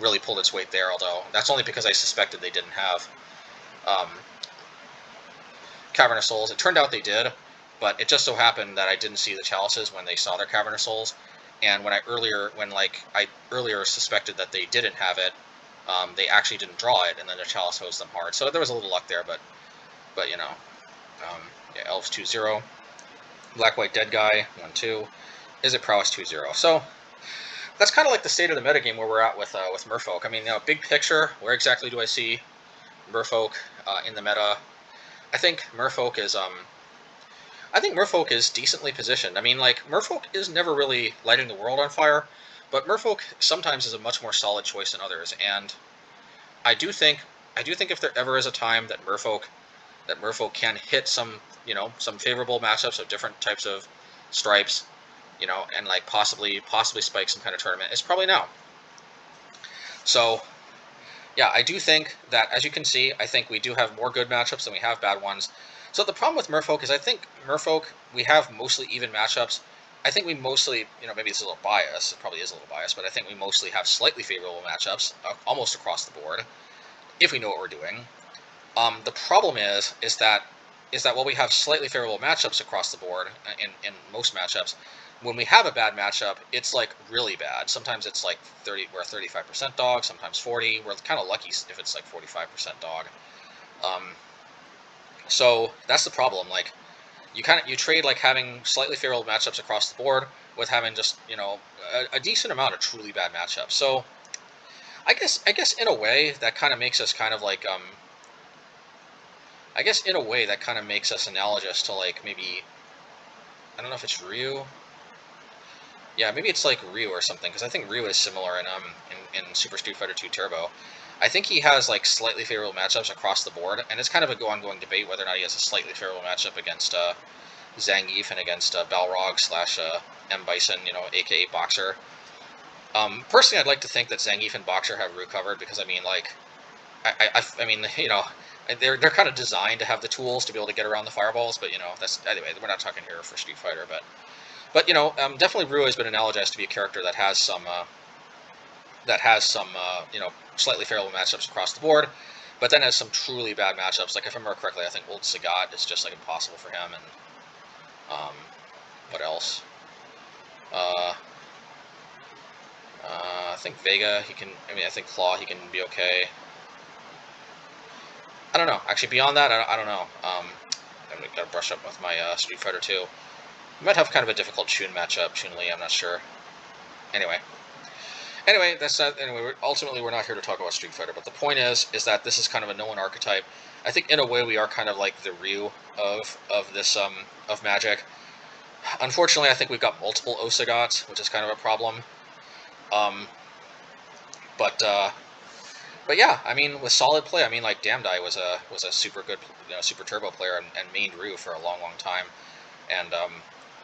really pulled its weight there. Although that's only because I suspected they didn't have Cavern of Souls. It turned out they did, but it just so happened that I didn't see the Chalices when they saw their Cavern of Souls, and I earlier suspected that they didn't have it, they actually didn't draw it, and then the Chalice hosed them hard. So there was a little luck there, but you know, yeah, Elves 2-0, Black White Dead Guy 1-2, Is it Prowess 2-0. So that's kind of like the state of the metagame where we're at with Merfolk. I mean, you know, big picture, where exactly do I see Merfolk in the meta? I think Merfolk is decently positioned. I mean, like, Merfolk is never really lighting the world on fire, but Merfolk sometimes is a much more solid choice than others. And I do think if there ever is a time that Merfolk can hit some, you know, some favorable matchups of different types of stripes, you know, and like possibly spike some kind of tournament, it's probably now. So yeah, I do think that, as you can see, I think we do have more good matchups than we have bad ones. So the problem with Merfolk is I think Merfolk, we have mostly even matchups. I think we mostly, you know, maybe it's a little biased, it probably is a little biased, but I think we mostly have slightly favorable matchups almost across the board, if we know what we're doing. The problem is that is that while we have slightly favorable matchups across the board in most matchups, when we have a bad matchup, it's like really bad. Sometimes it's like 30, we're a 35% dog, sometimes 40. We're kind of lucky if it's like 45% dog. So that's the problem. Like you trade like having slightly favorable matchups across the board with having just, you know, a decent amount of truly bad matchups. So I guess in a way that kind of makes us kind of like I guess in a way that kind of makes us analogous to like maybe, I don't know if it's Ryu. Yeah, maybe it's like Ryu or something, because I think Ryu is similar in Super Street Fighter 2 Turbo. I think he has like slightly favorable matchups across the board, and it's kind of a ongoing debate whether or not he has a slightly favorable matchup against Zangief and against Balrog slash M Bison, you know, aka Boxer. Personally, I'd like to think that Zangief and Boxer have Ryu covered, because I mean, like, I mean, you know, they're kind of designed to have the tools to be able to get around the fireballs, but you know, that's anyway. We're not talking here for Street Fighter, but you know, definitely Ryu has been analogized to be a character that has some you know, slightly favorable matchups across the board, but then has some truly bad matchups. Like if I remember correctly, I think Old Sagat is just like impossible for him, and what else? I think Vega, he can. I mean, I think Claw, he can be okay. I don't know. Actually, beyond that, I don't know. I'm gonna brush up with my Street Fighter 2. We might have kind of a difficult Chun matchup, Chun-Li, I'm not sure. Anyway, that's not. Anyway, ultimately, we're not here to talk about Street Fighter, but the point is that this is kind of a known archetype. I think in a way we are kind of like the Ryu of this of Magic. Unfortunately, I think we've got multiple Osagats, which is kind of a problem. But yeah, I mean, with solid play, I mean, like Damdai was a super good, you know, super turbo player and mained Ryu for a long time, and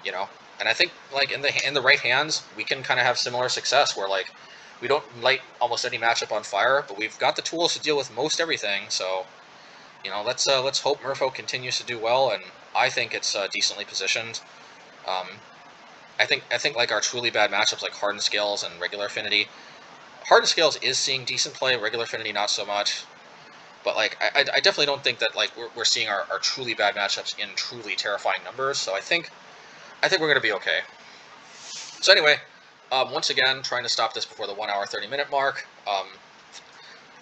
you know, and I think like in the right hands, we can kind of have similar success where like we don't light almost any matchup on fire, but we've got the tools to deal with most everything. So you know, let's hope Merfolk continues to do well, and I think it's decently positioned. Um, I think like our truly bad matchups like Hardened Scales and Regular Affinity. Hardened Scales is seeing decent play, Regular Affinity not so much. But like I definitely don't think that like we're seeing our truly bad matchups in truly terrifying numbers. So I think we're gonna be okay. So anyway, once again, trying to stop this before the 1 hour 30-minute mark.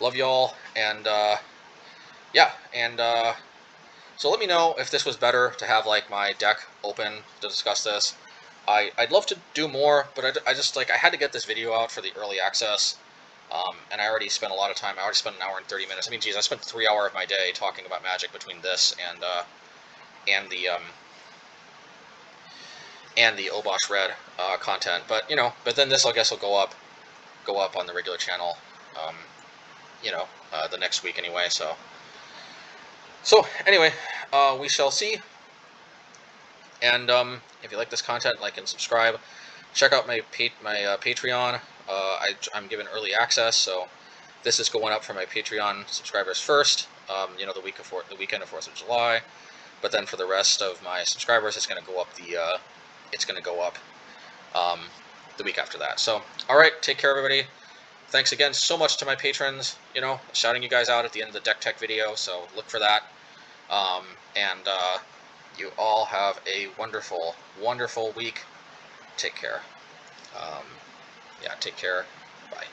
Love y'all, and yeah, and so let me know if this was better to have like my deck open to discuss this. I'd love to do more, but I just like I had to get this video out for the early access. And I already spent a lot of time. I already spent 1 hour and 30 minutes. I mean, geez, I spent 3 hours of my day talking about Magic between this and the Obosh Red content. But you know, then this I guess will go up on the regular channel. You know, the next week anyway. So anyway, we shall see. And if you like this content, like and subscribe. Check out my Patreon. I'm given early access, so this is going up for my Patreon subscribers first. You know, the weekend of 4th of July. But then for the rest of my subscribers, it's going to go up the week after that. So, all right, take care, everybody. Thanks again so much to my patrons. You know, shouting you guys out at the end of the deck tech video. So look for that. And you all have a wonderful, wonderful week. Take care. Yeah, take care. Bye.